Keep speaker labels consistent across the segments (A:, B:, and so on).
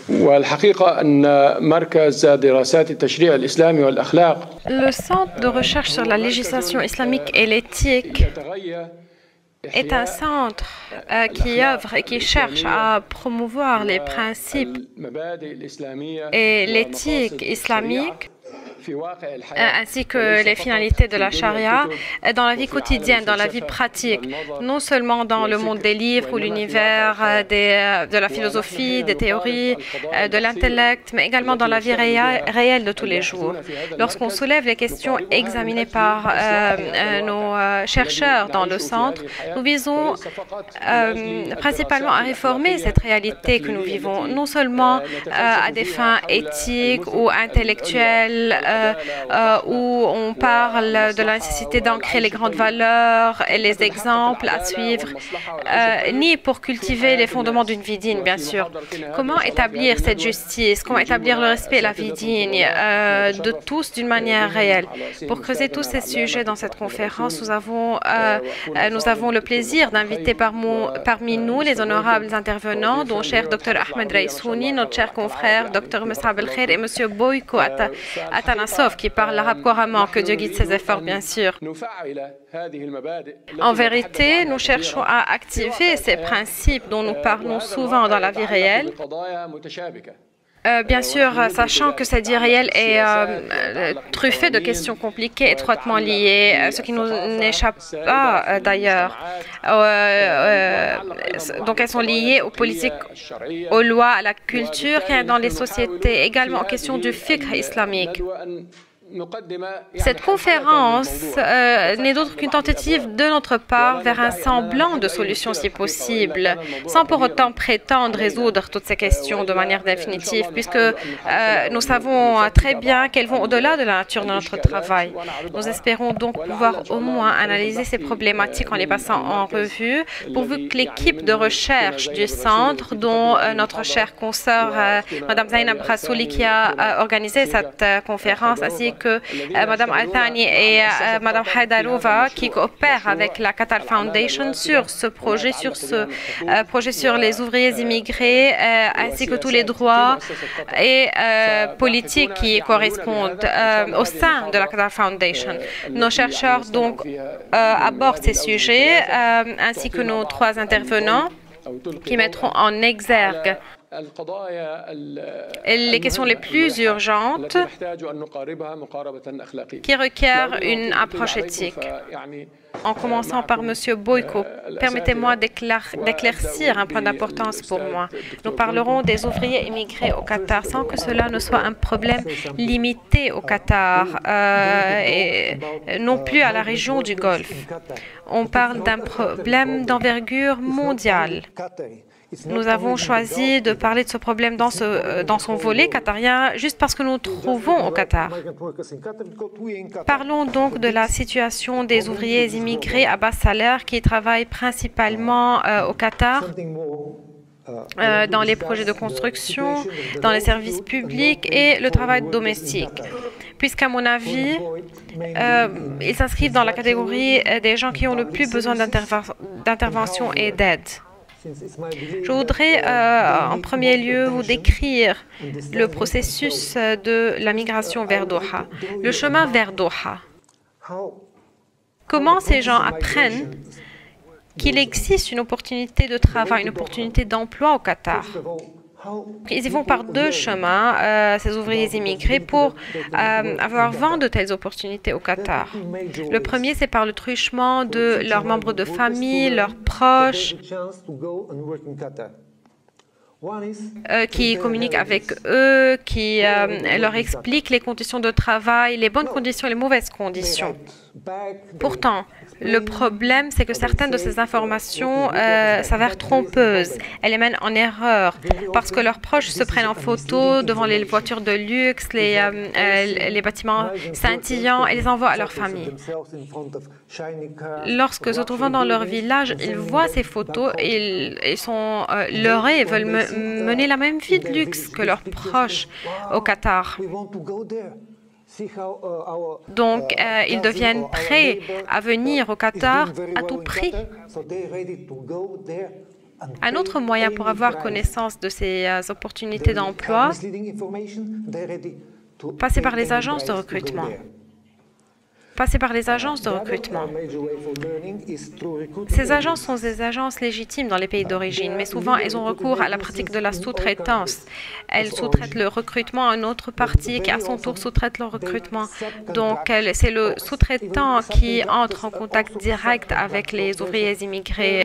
A: والحقيقة أن مركز دراسات التشريع الإسلامي والأخلاق
B: Le Centre de recherche sur la législation islamique et l'éthique est un centre qui œuvre et qui cherche à promouvoir les principes et l'éthique islamique ainsi que les finalités de la charia dans la vie quotidienne, dans la vie pratique, non seulement dans le monde des livres ou l'univers de la philosophie, des théories, de l'intellect, mais également dans la vie réelle de tous les jours. Lorsqu'on soulève les questions examinées par nos chercheurs dans le centre, nous visons principalement à réformer cette réalité que nous vivons, non seulement à des fins éthiques ou intellectuelles, où on parle de la nécessité d'ancrer les grandes valeurs et les exemples à suivre, ni pour cultiver les fondements d'une vie digne, bien sûr. Comment établir cette justice, comment établir le respect et la vie digne de tous d'une manière réelle? Pour creuser tous ces sujets dans cette conférence, nous avons le plaisir d'inviter parmi nous les honorables intervenants, dont cher Dr Ahmed Raissouni, notre cher confrère Dr Mus'ab El-Khair et M. Boyko Atanasov, qui parle l'arabe couramment, que Dieu guide ses efforts, bien sûr. En vérité, nous cherchons à activer ces principes dont nous parlons souvent dans la vie réelle, bien sûr, sachant que cette vie réelle est truffée de questions compliquées, étroitement liées, ce qui nous n'échappe pas d'ailleurs. Donc elles sont liées aux politiques, aux lois, à la culture qu'il y a dans les sociétés, également aux questions du fiqh islamique. Cette conférence n'est d'autre qu'une tentative de notre part vers un semblant de solution si possible, sans pour autant prétendre résoudre toutes ces questions de manière définitive, puisque nous savons très bien qu'elles vont au-delà de la nature de notre travail. Nous espérons donc pouvoir au moins analyser ces problématiques en les passant en revue, pourvu que l'équipe de recherche du centre, dont notre chère consoeur Mme Zainab Rassouli, qui a organisé cette conférence, ainsi que Mme Al-Thani et Mme Haydarova, qui coopèrent avec la Qatar Foundation sur ce projet, sur les ouvriers immigrés, ainsi que tous les droits et politiques qui y correspondent au sein de la Qatar Foundation. Nos chercheurs donc abordent ces sujets, ainsi que nos trois intervenants qui mettront en exergue les questions les plus urgentes qui requièrent une approche éthique. En commençant par M. Boyko, permettez-moi d'éclaircir un point d'importance pour moi. Nous parlerons des ouvriers immigrés au Qatar sans que cela ne soit un problème limité au Qatar et non plus à la région du Golfe. On parle d'un problème d'envergure mondiale. Nous avons choisi de parler de ce problème dans son volet qatarien juste parce que nous nous trouvons au Qatar. Parlons donc de la situation des ouvriers immigrés à bas salaire qui travaillent principalement au Qatar, dans les projets de construction, dans les services publics et le travail domestique. Puisqu'à mon avis, ils s'inscrivent dans la catégorie des gens qui ont le plus besoin d'intervention et d'aide. Je voudrais en premier lieu vous décrire le processus de la migration vers Doha, le chemin vers Doha. Comment ces gens apprennent qu'il existe une opportunité de travail, une opportunité d'emploi au Qatar? Ils y vont par deux chemins, ces ouvriers immigrés, pour avoir vent de telles opportunités au Qatar. Le premier, c'est par le truchement de leurs membres de famille, leurs proches, qui communiquent avec eux, qui leur expliquent les conditions de travail, les bonnes conditions et les mauvaises conditions. Pourtant, le problème, c'est que certaines de ces informations s'avèrent trompeuses. Elles les mènent en erreur parce que leurs proches se prennent en photo devant les voitures de luxe, les bâtiments scintillants et les envoient à leur famille. Lorsque se trouvant dans leur village, ils voient ces photos et ils sont leurrés et veulent mener la même vie de luxe que leurs proches au Qatar. Donc, ils deviennent prêts à venir au Qatar à tout prix. Un autre moyen pour avoir connaissance de ces opportunités d'emploi, passer par les agences de recrutement. Passer par les agences de recrutement. Ces agences sont des agences légitimes dans les pays d'origine, mais souvent elles ont recours à la pratique de la sous-traitance. Elles sous-traitent le recrutement à une autre partie qui à son tour sous-traite le recrutement. Donc c'est le sous-traitant qui entre en contact direct avec les ouvriers immigrés.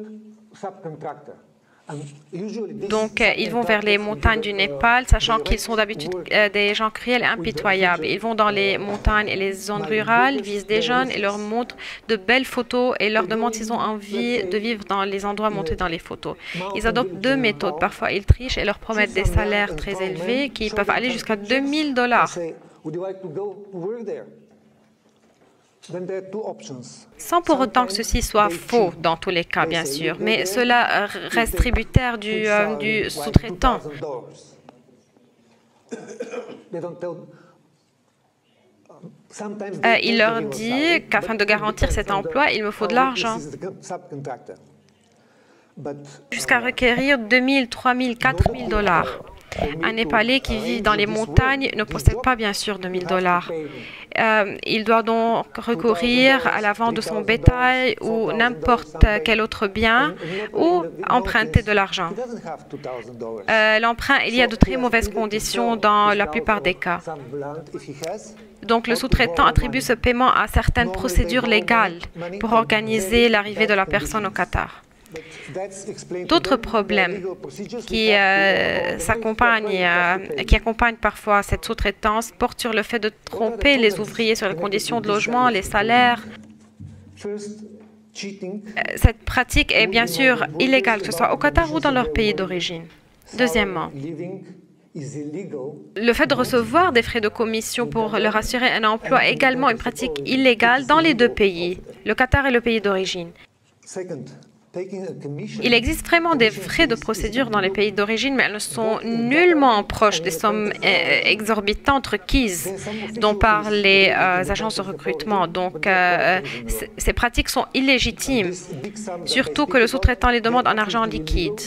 B: Donc, ils vont vers les montagnes du Népal, sachant qu'ils sont d'habitude des gens cruels et impitoyables. Ils vont dans les montagnes et les zones rurales, visent des jeunes et leur montrent de belles photos et leur demandent s'ils ont envie de vivre dans les endroits montrés dans les photos. Ils adoptent deux méthodes. Parfois, ils trichent et leur promettent des salaires très élevés qui peuvent aller jusqu'à $2000. Sans pour autant que ceci soit faux dans tous les cas, bien sûr, mais cela reste tributaire du sous-traitant. Il leur dit qu'afin de garantir cet emploi, il me faut de l'argent, jusqu'à requérir $2000, $3000, $4000. Un Népalais qui vit dans les montagnes ne possède pas, bien sûr, $2000. Il doit donc recourir à la vente de son bétail ou n'importe quel autre bien ou emprunter de l'argent. L'emprunt, il y a de très mauvaises conditions dans la plupart des cas. Donc, le sous-traitant attribue ce paiement à certaines procédures légales pour organiser l'arrivée de la personne au Qatar. D'autres problèmes qui accompagnent parfois cette sous-traitance portent sur le fait de tromper les ouvriers sur les conditions de logement, les salaires. Cette pratique est bien sûr illégale, que ce soit au Qatar ou dans leur pays d'origine. Deuxièmement, le fait de recevoir des frais de commission pour leur assurer un emploi est également une pratique illégale dans les deux pays, le Qatar et le pays d'origine. Il existe vraiment des frais de procédure dans les pays d'origine, mais elles ne sont nullement proches des sommes exorbitantes requises dont parlent les agences de recrutement. Donc, ces pratiques sont illégitimes, surtout que le sous-traitant les demande en argent liquide.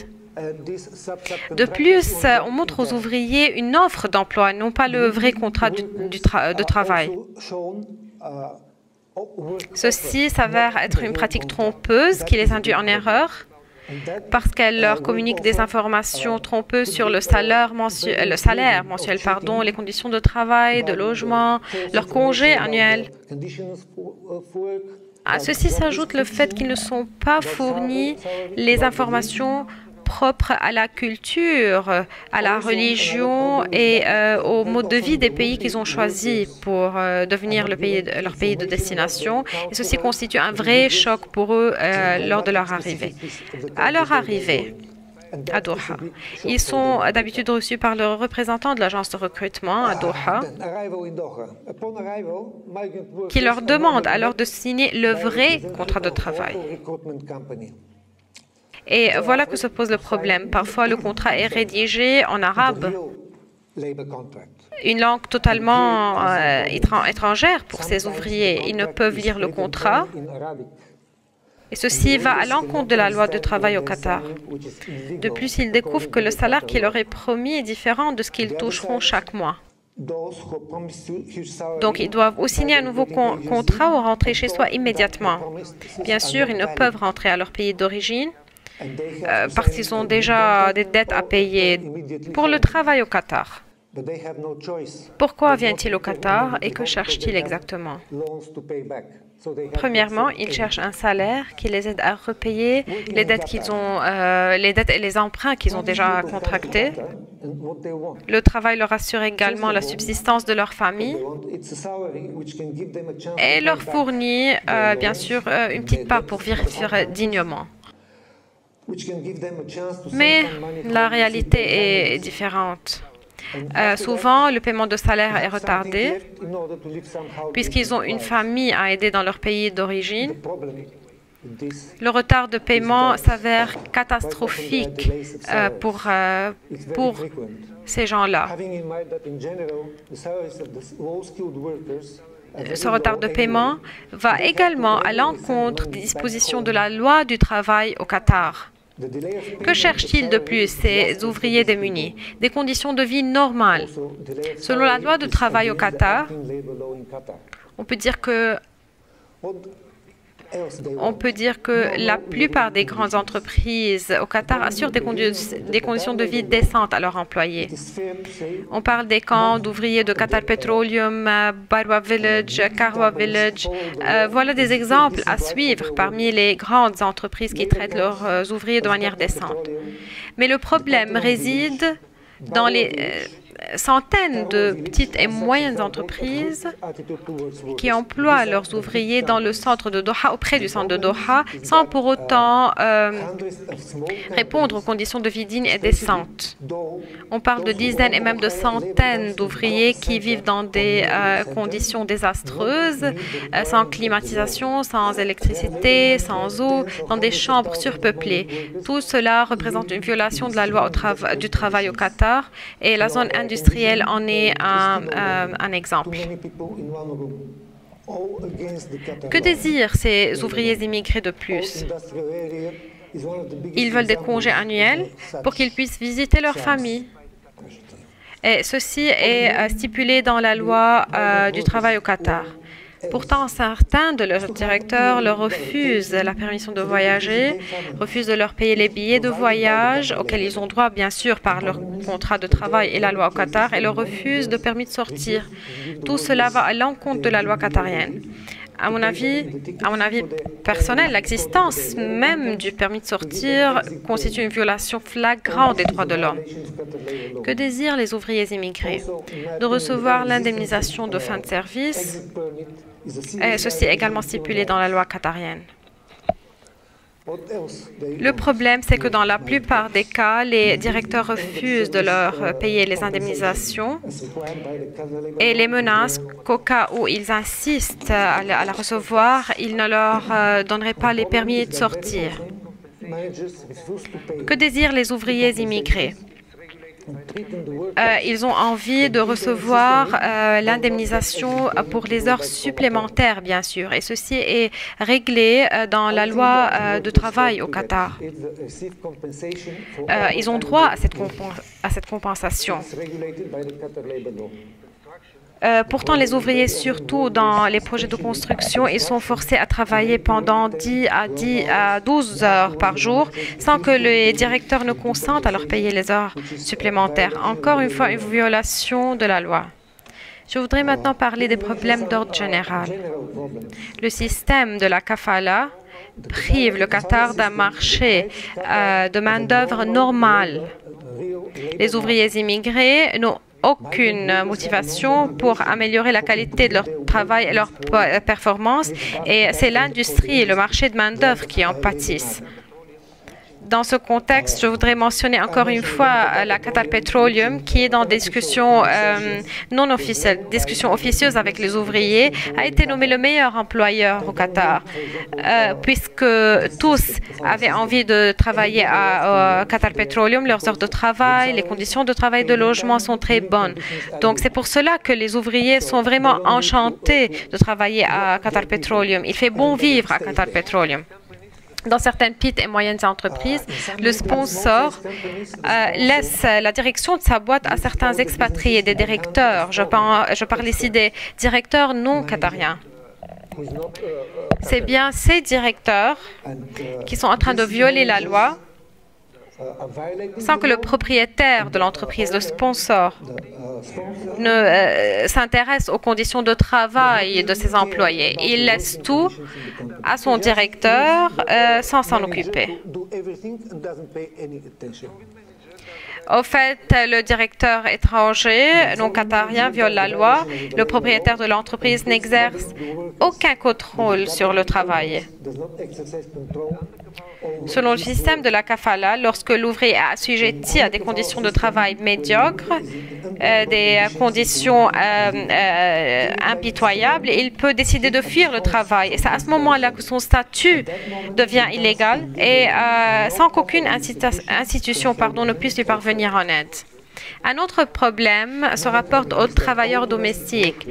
B: De plus, on montre aux ouvriers une offre d'emploi, non pas le vrai contrat de travail. Ceci s'avère être une pratique trompeuse qui les induit en erreur parce qu'elle leur communique des informations trompeuses sur le salaire mensuel, les conditions de travail, de logement, leur congé annuel. À ceci s'ajoute le fait qu'ils ne sont pas fournis les informations propres à la culture, à la religion et au mode de vie des pays qu'ils ont choisis pour devenir leur pays de destination. Et ceci constitue un vrai choc pour eux lors de leur arrivée. À leur arrivée à Doha, ils sont d'habitude reçus par le représentant de l'agence de recrutement à Doha, qui leur demande alors de signer le vrai contrat de travail. Et voilà que se pose le problème. Parfois, le contrat est rédigé en arabe, une langue totalement étrangère pour ces ouvriers. Ils ne peuvent lire le contrat. Et ceci va à l'encontre de la loi de travail au Qatar. De plus, ils découvrent que le salaire qui leur est promis est différent de ce qu'ils toucheront chaque mois. Donc, ils doivent ou signer un nouveau contrat ou rentrer chez soi immédiatement. Bien sûr, ils ne peuvent rentrer à leur pays d'origine, parce qu'ils ont déjà des dettes à payer pour le travail au Qatar. Pourquoi vient-il au Qatar et que cherche-t-il exactement? Premièrement, ils cherchent un salaire qui les aide à repayer les dettes les dettes et les emprunts qu'ils ont déjà contractés. Le travail leur assure également la subsistance de leur famille et leur fournit, bien sûr, une petite part pour vivre dignement. Mais la réalité est différente. Souvent, le paiement de salaire est retardé puisqu'ils ont une famille à aider dans leur pays d'origine. Le retard de paiement s'avère catastrophique pour ces gens-là. Ce retard de paiement va également à l'encontre des dispositions de la loi du travail au Qatar. Que cherchent-ils de plus, ces ouvriers démunis? Des conditions de vie normales. Selon la loi de travail au Qatar, on peut dire que la plupart des grandes entreprises au Qatar assurent des conditions de vie décentes à leurs employés. On parle des camps d'ouvriers de Qatar Petroleum, Barwa Village, Karwa Village. Voilà des exemples à suivre parmi les grandes entreprises qui traitent leurs ouvriers de manière décente. Mais le problème réside dans les centaines de petites et moyennes entreprises qui emploient leurs ouvriers dans le centre de Doha, auprès du centre de Doha, sans pour autant répondre aux conditions de vie dignes et décentes. On parle de dizaines et même de centaines d'ouvriers qui vivent dans des conditions désastreuses, sans climatisation, sans électricité, sans eau, dans des chambres surpeuplées. Tout cela représente une violation de la loi du travail au Qatar et la zone industrielle en est un exemple. Que désirent ces ouvriers immigrés de plus? Ils veulent des congés annuels pour qu'ils puissent visiter leur famille. Et ceci est stipulé dans la loi du travail au Qatar. Pourtant, certains de leurs directeurs leur refusent la permission de voyager, refusent de leur payer les billets de voyage auxquels ils ont droit, bien sûr, par leur contrat de travail et la loi au Qatar, et leur refusent de permis de sortir. Tout cela va à l'encontre de la loi qatarienne. À mon avis personnel, l'existence même du permis de sortir constitue une violation flagrante des droits de l'homme. Que désirent les ouvriers immigrés? De recevoir l'indemnisation de fin de service. Et ceci est également stipulé dans la loi qatarienne. Le problème, c'est que dans la plupart des cas, les directeurs refusent de leur payer les indemnisations et les menacent qu'au cas où ils insistent à la recevoir, ils ne leur donneraient pas les permis de sortir. Que désirent les ouvriers immigrés? Ils ont envie de recevoir l'indemnisation pour les heures supplémentaires, bien sûr, et ceci est réglé dans la loi de travail au Qatar. Ils ont droit à cette compensation. Pourtant, les ouvriers, surtout dans les projets de construction, ils sont forcés à travailler pendant 10 à 12 heures par jour sans que les directeurs ne consentent à leur payer les heures supplémentaires. Encore une fois, une violation de la loi. Je voudrais maintenant parler des problèmes d'ordre général. Le système de la kafala prive le Qatar d'un marché de main-d'œuvre normal. Les ouvriers immigrés n'ont aucune motivation pour améliorer la qualité de leur travail et leur performance, et c'est l'industrie et le marché de main-d'œuvre qui en pâtissent. Dans ce contexte, je voudrais mentionner encore une fois la Qatar Petroleum, qui est dans des discussions non officielles, discussions officieuses avec les ouvriers, a été nommé le meilleur employeur au Qatar, puisque tous avaient envie de travailler à Qatar Petroleum. Leurs heures de travail, les conditions de travail, de logement sont très bonnes. Donc, c'est pour cela que les ouvriers sont vraiment enchantés de travailler à Qatar Petroleum. Il fait bon vivre à Qatar Petroleum. Dans certaines petites et moyennes entreprises, le sponsor laisse la direction de sa boîte à certains expatriés, des directeurs. Je parle ici des directeurs non qatariens. C'est bien ces directeurs qui sont en train de violer la loi sans que le propriétaire de l'entreprise, le sponsor, ne s'intéresse aux conditions de travail de ses employés. Il laisse tout à son directeur sans s'en occuper. Au fait, le directeur étranger, non qatarien, viole la loi. Le propriétaire de l'entreprise n'exerce aucun contrôle sur le travail. Selon le système de la kafala, lorsque l'ouvrier est assujetti à des conditions de travail médiocres, des conditions impitoyables, il peut décider de fuir le travail. Et c'est à ce moment-là que son statut devient illégal et sans qu'aucune institution ne puisse lui parvenir en aide. Un autre problème se rapporte aux travailleurs domestiques.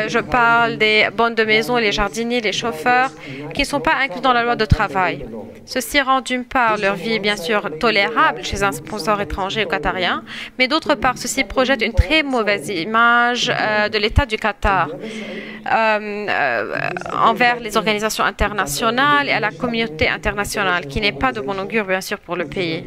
B: Je parle des bonnes de maison, les jardiniers, les chauffeurs, qui ne sont pas inclus dans la loi de travail. Ceci rend d'une part leur vie bien sûr tolérable chez un sponsor étranger ou qatarien, mais d'autre part, ceci projette une très mauvaise image de l'État du Qatar envers les organisations internationales et à la communauté internationale, qui n'est pas de bon augure bien sûr pour le pays.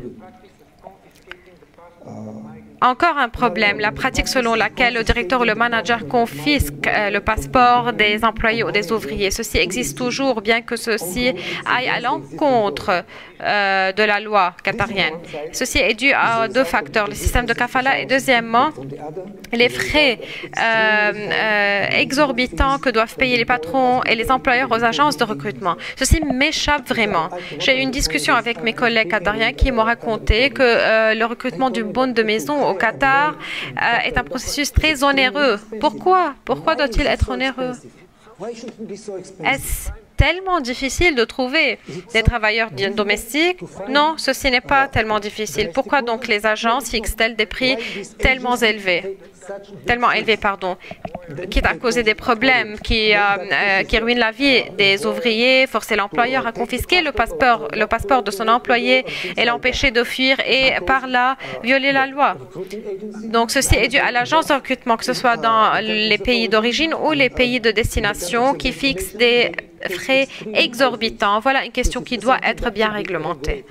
B: Encore un problème, la pratique selon laquelle le directeur ou le manager confisque le passeport des employés ou des ouvriers. Ceci existe toujours, bien que ceci aille à l'encontre de la loi qatarienne. Ceci est dû à deux facteurs, le système de kafala et deuxièmement, les frais exorbitants que doivent payer les patrons et les employeurs aux agences de recrutement. Ceci m'échappe vraiment. J'ai eu une discussion avec mes collègues qatariens qui m'ont raconté que le recrutement d'une bonne de maison au Qatar est un processus très onéreux. Pourquoi? Pourquoi doit-il être onéreux? Est-ce tellement difficile de trouver des travailleurs domestiques? Non, ceci n'est pas tellement difficile. Pourquoi donc les agences fixent-elles des prix tellement élevés? Quitte à causer des problèmes qui ruinent la vie des ouvriers, forcer l'employeur à confisquer le passeport de son employé et l'empêcher de fuir et par là violer la loi. Donc ceci est dû à l'agence de recrutement, que ce soit dans les pays d'origine ou les pays de destination qui fixent des frais exorbitants. Voilà une question qui doit être bien réglementée.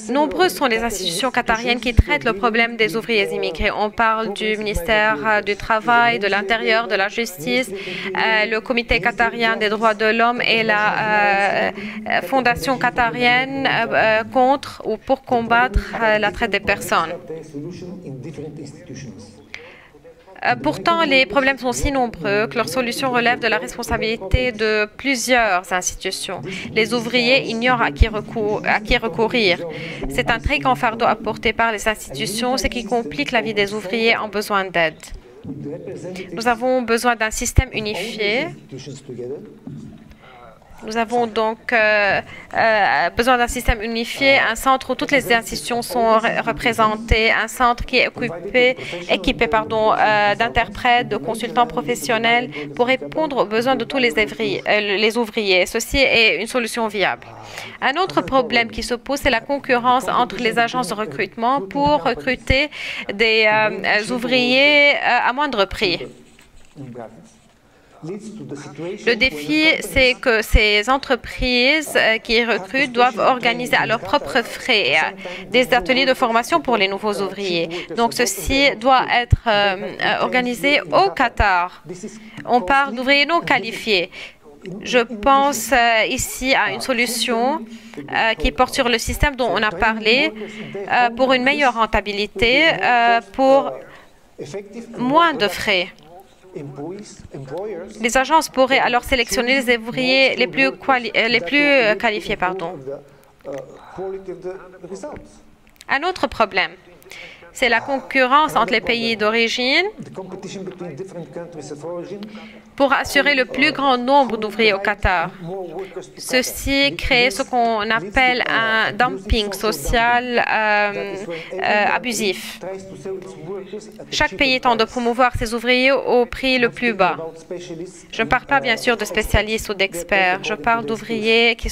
B: Nombreuses sont les institutions qatariennes qui traitent le problème des ouvriers immigrés. On parle du ministère du Travail, de l'Intérieur, de la Justice, le Comité qatarien des droits de l'homme et la Fondation qatarienne contre ou pour combattre la traite des personnes. Pourtant, les problèmes sont si nombreux que leurs solutions relèvent de la responsabilité de plusieurs institutions. Les ouvriers ignorent à qui recourir. C'est un très grand fardeau à porter par les institutions, ce qui complique la vie des ouvriers en besoin d'aide. Nous avons besoin d'un système unifié. Nous avons donc besoin d'un système unifié, un centre où toutes les institutions sont représentées, un centre qui est équipé d'interprètes, de consultants professionnels pour répondre aux besoins de tous les ouvriers. Ceci est une solution viable. Un autre problème qui se pose, c'est la concurrence entre les agences de recrutement pour recruter des ouvriers à moindre prix. Le défi, c'est que ces entreprises qui recrutent doivent organiser à leurs propres frais des ateliers de formation pour les nouveaux ouvriers. Donc, ceci doit être organisé au Qatar. On parle d'ouvriers non qualifiés. Je pense ici à une solution qui porte sur le système dont on a parlé pour une meilleure rentabilité, pour moins de frais. Les agences pourraient alors sélectionner les ouvriers les plus qualifiés. Un autre problème, c'est la concurrence entre les pays d'origine pour assurer le plus grand nombre d'ouvriers au Qatar. Ceci crée ce qu'on appelle un dumping social abusif. Chaque pays tente de promouvoir ses ouvriers au prix le plus bas. Je ne parle pas bien sûr de spécialistes ou d'experts. Je parle d'ouvriers qui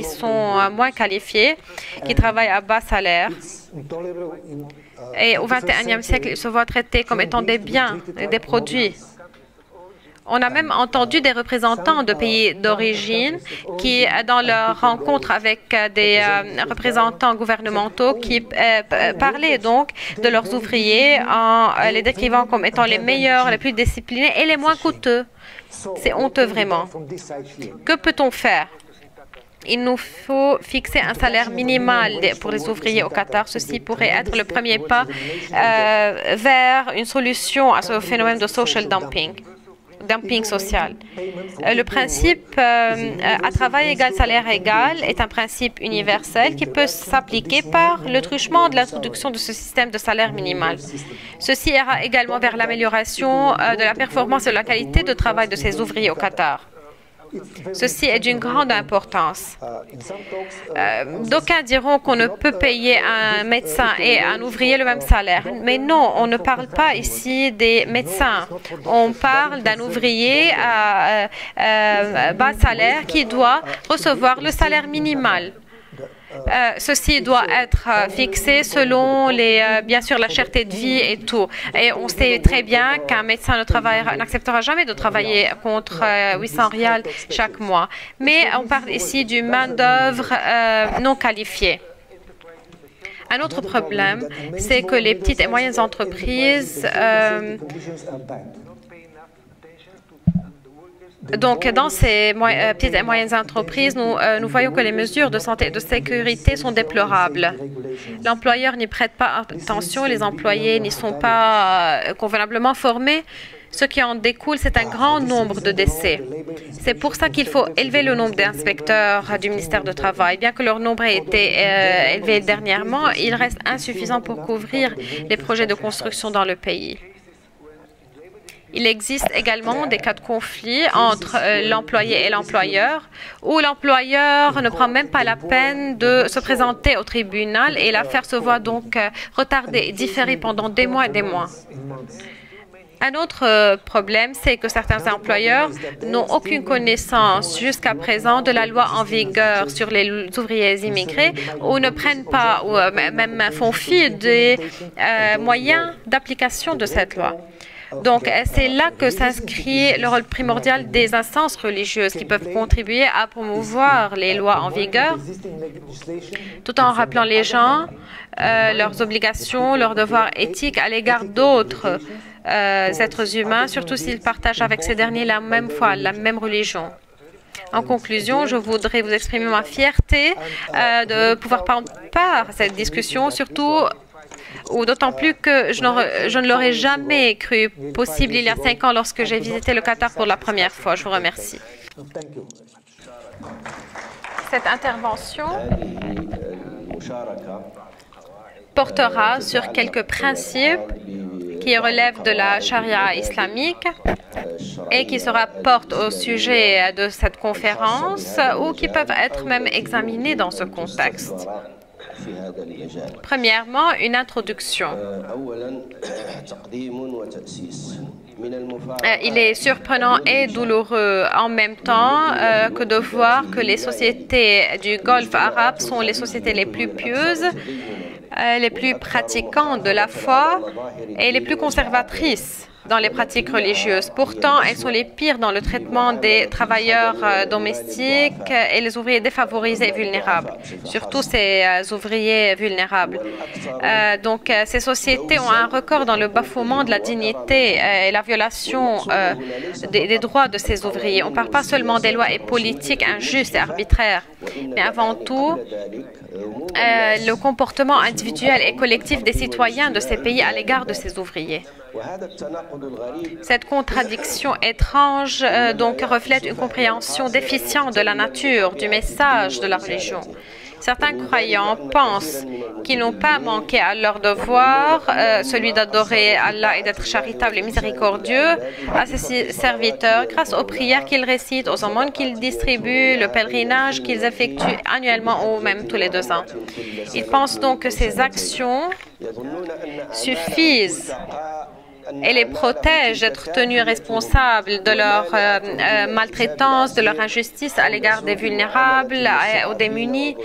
B: sont moins qualifiés, qui travaillent à bas salaire. Et au XXIe siècle, ils se voient traités comme étant des biens, des produits. On a même entendu des représentants de pays d'origine qui, dans leur rencontre avec des représentants gouvernementaux, qui parlaient donc de leurs ouvriers en les décrivant comme étant les meilleurs, les plus disciplinés et les moins coûteux. C'est honteux vraiment. Que peut-on faire? Il nous faut fixer un salaire minimal pour les ouvriers au Qatar. Ceci pourrait être le premier pas vers une solution à ce phénomène de social dumping social. Le principe à travail égal, salaire égal est un principe universel qui peut s'appliquer par le truchement de l'introduction de ce système de salaire minimal. Ceci ira également vers l'amélioration de la performance et de la qualité de travail de ces ouvriers au Qatar. Ceci est d'une grande importance. D'aucuns diront qu'on ne peut payer un médecin et un ouvrier le même salaire. Mais non, on ne parle pas ici des médecins. On parle d'un ouvrier à bas salaire qui doit recevoir le salaire minimal. Ceci doit être fixé selon bien sûr la cherté de vie et tout. Et on sait très bien qu'un médecin n'acceptera jamais de travailler contre 800 rials chaque mois. Mais on parle ici d'une main-d'œuvre non qualifiée. Un autre problème, c'est que les petites et moyennes entreprises donc, dans ces petites et moyennes entreprises, nous voyons que les mesures de santé et de sécurité sont déplorables. L'employeur n'y prête pas attention, les employés n'y sont pas convenablement formés. Ce qui en découle, c'est un grand nombre de décès. C'est pour ça qu'il faut élever le nombre d'inspecteurs du ministère du Travail. Bien que leur nombre ait été élevé dernièrement, il reste insuffisant pour couvrir les projets de construction dans le pays. Il existe également des cas de conflit entre l'employé et l'employeur, où l'employeur ne prend même pas la peine de se présenter au tribunal et l'affaire se voit donc retardée et différée pendant des mois et des mois. Un autre problème, c'est que certains employeurs n'ont aucune connaissance jusqu'à présent de la loi en vigueur sur les ouvriers immigrés ou ne prennent pas ou même font fi des moyens d'application de cette loi. Donc, c'est là que s'inscrit le rôle primordial des instances religieuses qui peuvent contribuer à promouvoir les lois en vigueur, tout en rappelant les gens leurs obligations, leurs devoirs éthiques à l'égard d'autres êtres humains, surtout s'ils partagent avec ces derniers la même foi, la même religion. En conclusion, je voudrais vous exprimer ma fierté de pouvoir prendre part à cette discussion, surtout ou d'autant plus que je ne l'aurais jamais cru possible il y a 5 ans lorsque j'ai visité le Qatar pour la première fois. Je vous remercie. Cette intervention portera sur quelques principes qui relèvent de la charia islamique et qui se rapportent au sujet de cette conférence ou qui peuvent être même examinés dans ce contexte. Premièrement, une introduction. Il est surprenant et douloureux en même temps que de voir que les sociétés du Golfe arabe sont les sociétés les plus pieuses, les plus pratiquantes de la foi et les plus conservatrices dans les pratiques religieuses. Pourtant, elles sont les pires dans le traitement des travailleurs domestiques et les ouvriers défavorisés et vulnérables, surtout ces ouvriers vulnérables. Donc, ces sociétés ont un record dans le bafouement de la dignité et la violation des droits de ces ouvriers. On ne parle pas seulement des lois et politiques injustes et arbitraires, mais avant tout, le comportement individuel et collectif des citoyens de ces pays à l'égard de ces ouvriers. Cette contradiction étrange donc reflète une compréhension déficiente de la nature, du message de la religion. Certains croyants pensent qu'ils n'ont pas manqué à leur devoir, celui d'adorer Allah et d'être charitable et miséricordieux à ses serviteurs grâce aux prières qu'ils récitent, aux aumônes qu'ils distribuent, le pèlerinage qu'ils effectuent annuellement ou même tous les 2 ans. Ils pensent donc que ces actions suffisent et les protègent d'être tenus responsables de leur maltraitance, de leur injustice à l'égard des vulnérables, aux démunis,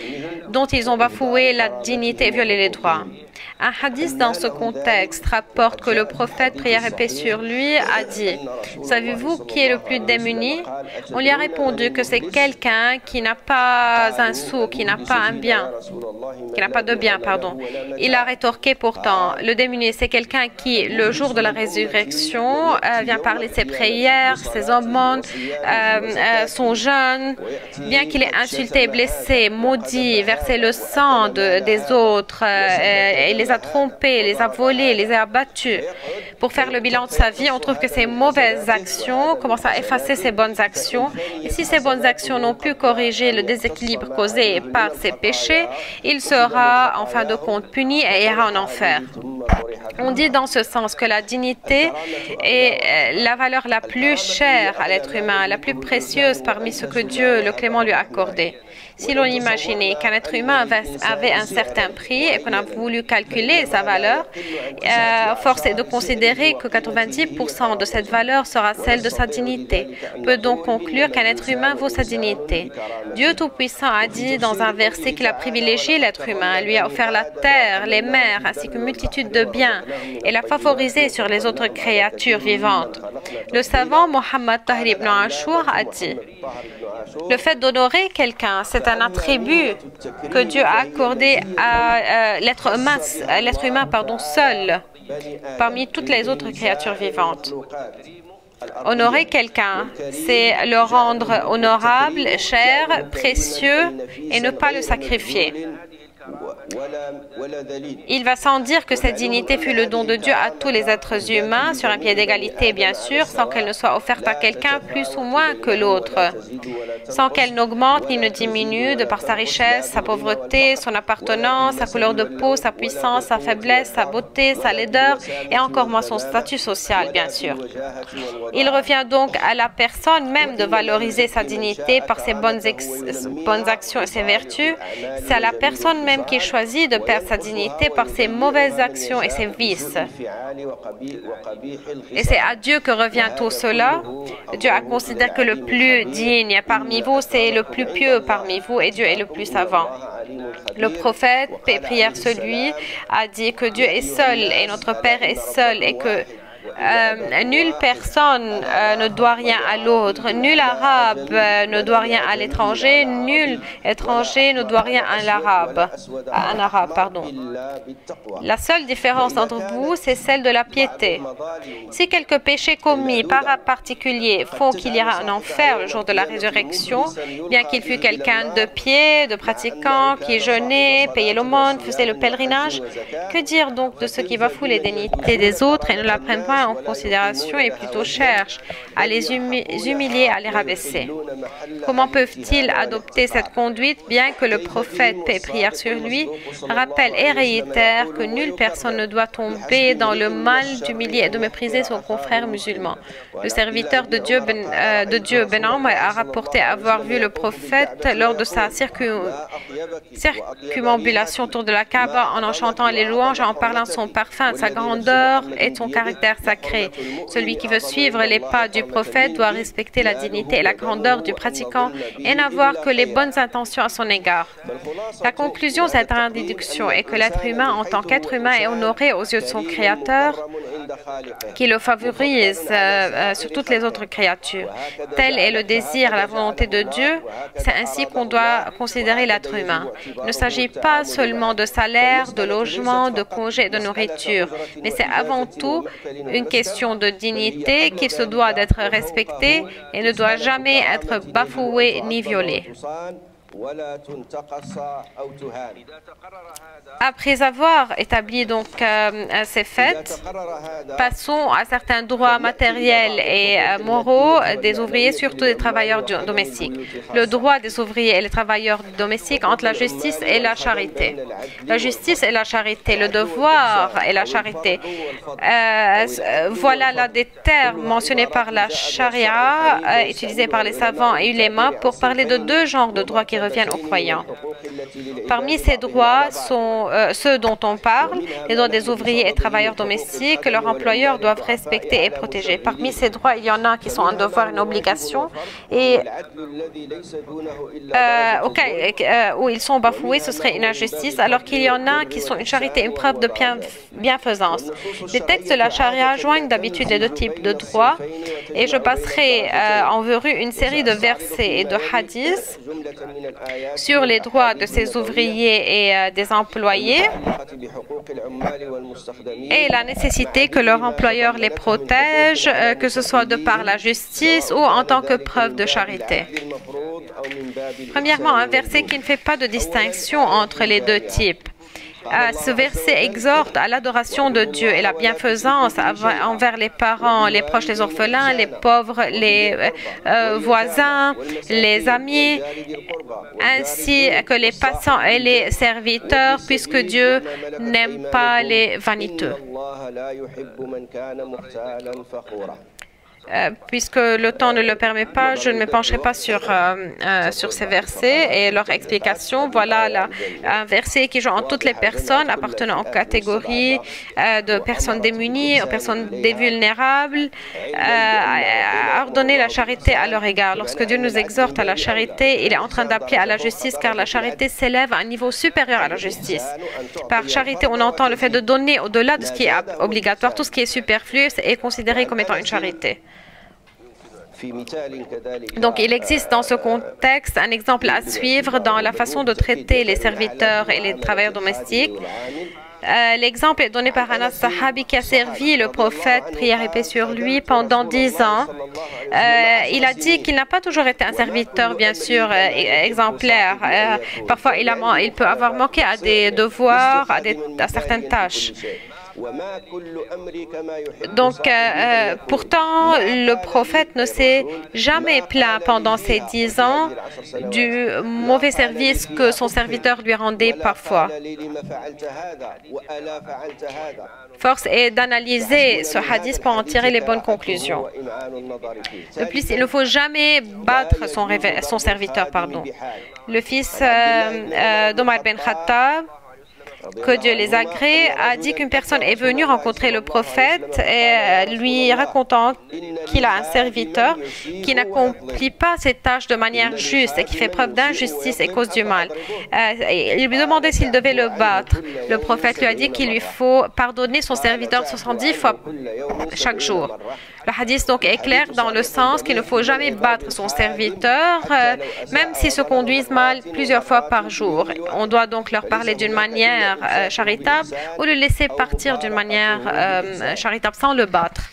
B: dont ils ont bafoué la dignité et violé les droits. Un hadith dans ce contexte rapporte que le prophète, prière et paix sur lui, a dit « Savez-vous qui est le plus démuni ?» On lui a répondu que c'est quelqu'un qui n'a pas un sou, qui n'a pas un bien, qui n'a pas de bien, pardon. Il a rétorqué pourtant « Le démuni, c'est quelqu'un qui, le jour de la résurrection, vient parler de ses prières, ses aumônes, son jeûne, bien qu'il ait insulté, blessé, maudit, versé le sang des autres et les les a trompés, les a volés, les a battus. Pour faire le bilan de sa vie, on trouve que ces mauvaises actions commencent à effacer ses bonnes actions. Et si ces bonnes actions n'ont pu corriger le déséquilibre causé par ses péchés, il sera en fin de compte puni et ira en enfer. On dit dans ce sens que la dignité est la valeur la plus chère à l'être humain, la plus précieuse parmi ce que Dieu, le Clément, lui a accordé. Si l'on imaginait qu'un être humain avait un certain prix et qu'on a voulu calculer sa valeur, force est de considérer que 90% de cette valeur sera celle de sa dignité. On peut donc conclure qu'un être humain vaut sa dignité. Dieu Tout-Puissant a dit dans un verset qu'il a privilégié l'être humain, lui a offert la terre, les mers, ainsi qu'une multitude de biens, et l'a favorisé sur les autres créatures vivantes. Le savant Mohammed Tahir ibn Ashur a dit: le fait d'honorer quelqu'un, c'est un attribut que Dieu a accordé à l'être humain, seul, parmi toutes les autres créatures vivantes. Honorer quelqu'un, c'est le rendre honorable, cher, précieux et ne pas le sacrifier. Il va sans dire que cette dignité fut le don de Dieu à tous les êtres humains, sur un pied d'égalité bien sûr, sans qu'elle ne soit offerte à quelqu'un plus ou moins que l'autre, sans qu'elle n'augmente ni ne diminue de par sa richesse, sa pauvreté, son appartenance, sa couleur de peau, sa puissance, sa faiblesse, sa beauté, sa laideur et encore moins son statut social bien sûr. Il revient donc à la personne même de valoriser sa dignité par ses bonnes actions et ses vertus. C'est à la personne même qui choisit de perdre sa dignité par ses mauvaises actions et ses vices. Et c'est à Dieu que revient tout cela. Dieu a considéré que le plus digne parmi vous, c'est le plus pieux parmi vous, et Dieu est le plus savant. Le prophète, paix et prière sur lui, a dit que Dieu est seul et notre Père est seul et que nulle personne ne doit rien à l'autre, nul arabe ne doit rien à l'étranger, nul étranger ne doit rien à un arabe, pardon. La seule différence entre vous, c'est celle de la piété. Si quelques péchés commis par un particulier font qu'il ira en enfer le jour de la résurrection, bien qu'il fût quelqu'un de pied, de pratiquant, qui jeûnait, payait l'aumône, faisait le pèlerinage, que dire donc de ceux qui bafouent les dignités des autres et ne la prennent pas en considération et plutôt cherchent à les humilier, à les rabaisser? Comment peuvent-ils adopter cette conduite, bien que le prophète, paix et prière sur lui, rappelle et réitère que nulle personne ne doit tomber dans le mal d'humilier et de mépriser son confrère musulman? Le serviteur de Dieu, Ben Amr, a rapporté avoir vu le prophète lors de sa circumambulation autour de la Kaaba en chantant les louanges, en parlant de son parfum, de sa grandeur et de son caractère sacré. Celui qui veut suivre les pas du prophète doit respecter la dignité et la grandeur du pratiquant et n'avoir que les bonnes intentions à son égard. La conclusion de cette introduction est que l'être humain, en tant qu'être humain, est honoré aux yeux de son Créateur, qui le favorise sur toutes les autres créatures. Tel est le désir, la volonté de Dieu. C'est ainsi qu'on doit considérer l'être humain. Il ne s'agit pas seulement de salaire, de logement, de congé et de nourriture, mais c'est avant tout une question de dignité qui se doit d'être respectée et ne doit jamais être bafouée ni violée. Après avoir établi donc ces faits, passons à certains droits matériels et moraux des ouvriers, surtout des travailleurs domestiques. Le droit des ouvriers et les travailleurs domestiques entre la justice et la charité. La justice et la charité, le devoir et la charité. Voilà là des termes mentionnés par la charia, utilisés par les savants et ulémas pour parler de deux genres de droits qui reviennent aux croyants. Parmi ces droits sont ceux dont on parle, les droits des ouvriers et travailleurs domestiques que leurs employeurs doivent respecter et protéger. Parmi ces droits, il y en a qui sont un devoir et une obligation, et où ils sont bafoués, ce serait une injustice, alors qu'il y en a qui sont une charité, une preuve de bienfaisance. Les textes de la charia joignent d'habitude les deux types de droits, et je passerai en revue une série de versets et de hadiths sur les droits de ces ouvriers et des employés et la nécessité que leur employeur les protège, que ce soit de par la justice ou en tant que preuve de charité. Premièrement, un verset qui ne fait pas de distinction entre les deux types. Ce verset exhorte à l'adoration de Dieu et la bienfaisance envers les parents, les proches, les orphelins, les pauvres, les voisins, les amis, ainsi que les passants et les serviteurs, puisque Dieu n'aime pas les vaniteux. Puisque le temps ne le permet pas, je ne me pencherai pas sur ces versets et leur explication. Voilà un verset qui joue en toutes les personnes appartenant aux catégories de personnes démunies, aux personnes vulnérables, à ordonner la charité à leur égard. Lorsque Dieu nous exhorte à la charité, il est en train d'appeler à la justice, car la charité s'élève à un niveau supérieur à la justice. Par charité, on entend le fait de donner au-delà de ce qui est obligatoire. Tout ce qui est superflu est considéré comme étant une charité. Donc, il existe dans ce contexte un exemple à suivre dans la façon de traiter les serviteurs et les travailleurs domestiques. L'exemple est donné par Anas Sahabi qui a servi le prophète, prière et paix sur lui, pendant 10 ans. Il a dit qu'il n'a pas toujours été un serviteur, bien sûr, exemplaire. Parfois, il peut avoir manqué à des devoirs, à certaines tâches. Donc, pourtant, le prophète ne s'est jamais plaint pendant ces 10 ans du mauvais service que son serviteur lui rendait parfois. Force est d'analyser ce hadith pour en tirer les bonnes conclusions. De plus, il ne faut jamais battre son serviteur. Le fils d'Omar ben Khattab, que Dieu les agrée, a dit qu'une personne est venue rencontrer le prophète et lui racontant qu'il a un serviteur qui n'accomplit pas ses tâches de manière juste et qui fait preuve d'injustice et cause du mal. Il lui demandait s'il devait le battre. Le prophète lui a dit qu'il lui faut pardonner son serviteur 70 fois chaque jour. Le hadith donc est clair dans le sens qu'il ne faut jamais battre son serviteur, même s'ils se conduisent mal plusieurs fois par jour. On doit donc leur parler d'une manière charitable ou le laisser partir d'une manière charitable sans le battre.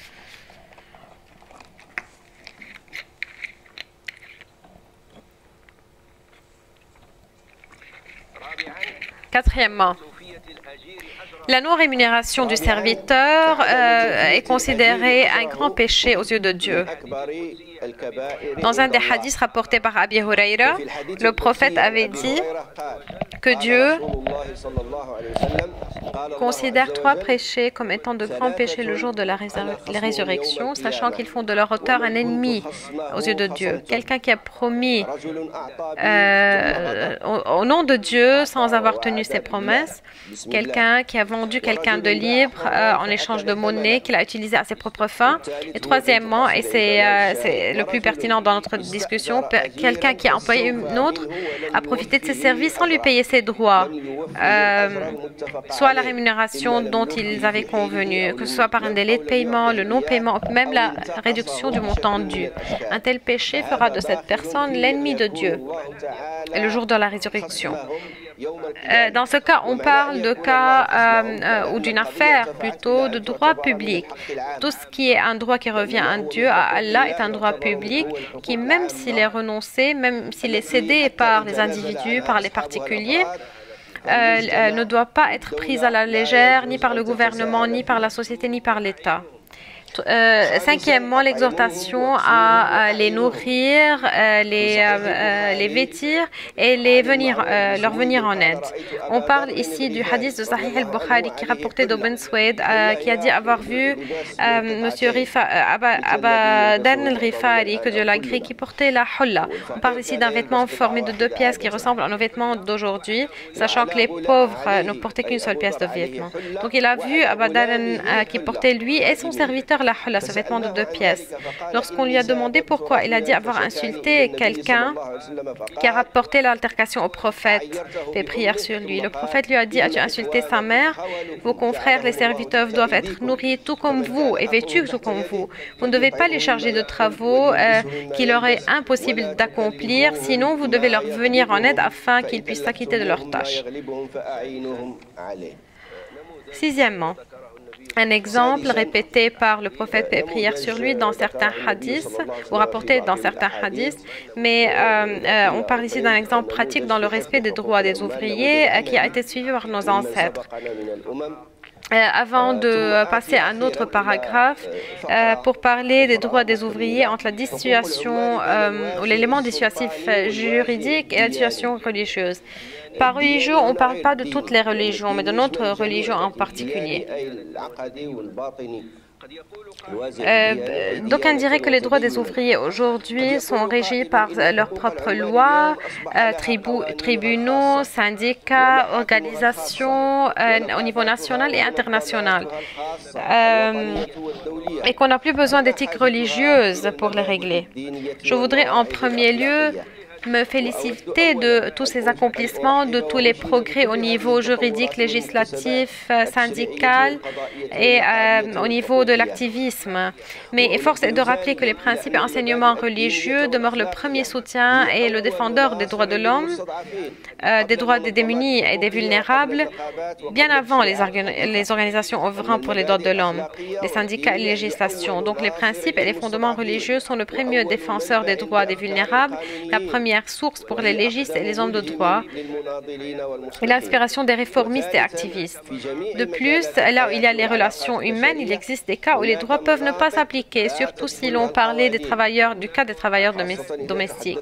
B: Quatrièmement, la non-rémunération du serviteur est considérée un grand péché aux yeux de Dieu. Dans un des hadiths rapportés par Abi Huraira, le prophète avait dit que Dieu considère 3 péchés comme étant de grands péchés le jour de la résurrection, sachant qu'ils font de leur auteur un ennemi aux yeux de Dieu. Quelqu'un qui a promis au nom de Dieu sans avoir tenu ses promesses, quelqu'un qui a vendu quelqu'un de libre en échange de monnaie qu'il a utilisé à ses propres fins. Et troisièmement, et c'est le plus pertinent dans notre discussion, quelqu'un qui a employé une autre a profité de ses services sans lui payer ses droits, soit la rémunération dont ils avaient convenu, que ce soit par un délai de paiement, le non-paiement, même la réduction du montant dû. Un tel péché fera de cette personne l'ennemi de Dieu le jour de la résurrection. Dans ce cas, on parle de cas ou d'une affaire plutôt de droit public. Tout ce qui est un droit qui revient à Dieu, à Allah, est un droit public qui, même s'il est renoncé, même s'il est cédé par les individus, par les particuliers, ne doit pas être pris à la légère, ni par le gouvernement, ni par la société, ni par l'État. Cinquièmement, l'exhortation à les nourrir, les vêtir et leur venir en aide. On parle ici du hadith de Sahih al-Bukhari qui rapportait d'Ibn Suwaid qui a dit avoir vu Monsieur Abadan al-Rifari, que Dieu l'agrée, qui portait la hulla. On parle ici d'un vêtement formé de 2 pièces qui ressemble à nos vêtements d'aujourd'hui, sachant que les pauvres ne portaient qu'une seule pièce de vêtement. Donc il a vu Abadan qui portait lui et son serviteur la hulla, ce vêtement de 2 pièces. Lorsqu'on lui a demandé pourquoi, il a dit avoir insulté quelqu'un qui a rapporté l'altercation au prophète, fait prière sur lui. Le prophète lui a dit: as-tu insulté sa mère? Vos confrères, les serviteurs, doivent être nourris tout comme vous et vêtus tout comme vous. Vous ne devez pas les charger de travaux qu'il leur est impossible d'accomplir, sinon vous devez leur venir en aide afin qu'ils puissent s'acquitter de leurs tâches. Sixièmement, Un exemple répété par le prophète, paix et prière sur lui, dans certains hadiths, ou rapporté dans certains hadiths, mais on parle ici d'un exemple pratique dans le respect des droits des ouvriers qui a été suivi par nos ancêtres. Avant de passer à un autre paragraphe, pour parler des droits des ouvriers entre la dissuasion ou l'élément dissuasif juridique et la dissuasion religieuse. Par religieux, on ne parle pas de toutes les religions, mais de notre religion en particulier. D'aucuns diraient que les droits des ouvriers aujourd'hui sont régis par leurs propres lois, tribunaux, syndicats, organisations au niveau national et international, et qu'on n'a plus besoin d'éthique religieuse pour les régler. Je voudrais en premier lieu me féliciter de tous ces accomplissements, de tous les progrès au niveau juridique, législatif, syndical et au niveau de l'activisme. Mais force est de rappeler que les principes et enseignements religieux demeurent le premier soutien et le défendeur des droits de l'homme, des droits des démunis et des vulnérables, bien avant les organisations œuvrant pour les droits de l'homme, les syndicats et les législations. Donc les principes et les fondements religieux sont le premier défenseur des droits des vulnérables, la première source pour les légistes et les hommes de droit, et l'inspiration des réformistes et activistes. De plus, là où il y a les relations humaines, il existe des cas où les droits peuvent ne pas s'appliquer, surtout si l'on parlait des travailleurs, du cas des travailleurs domestiques.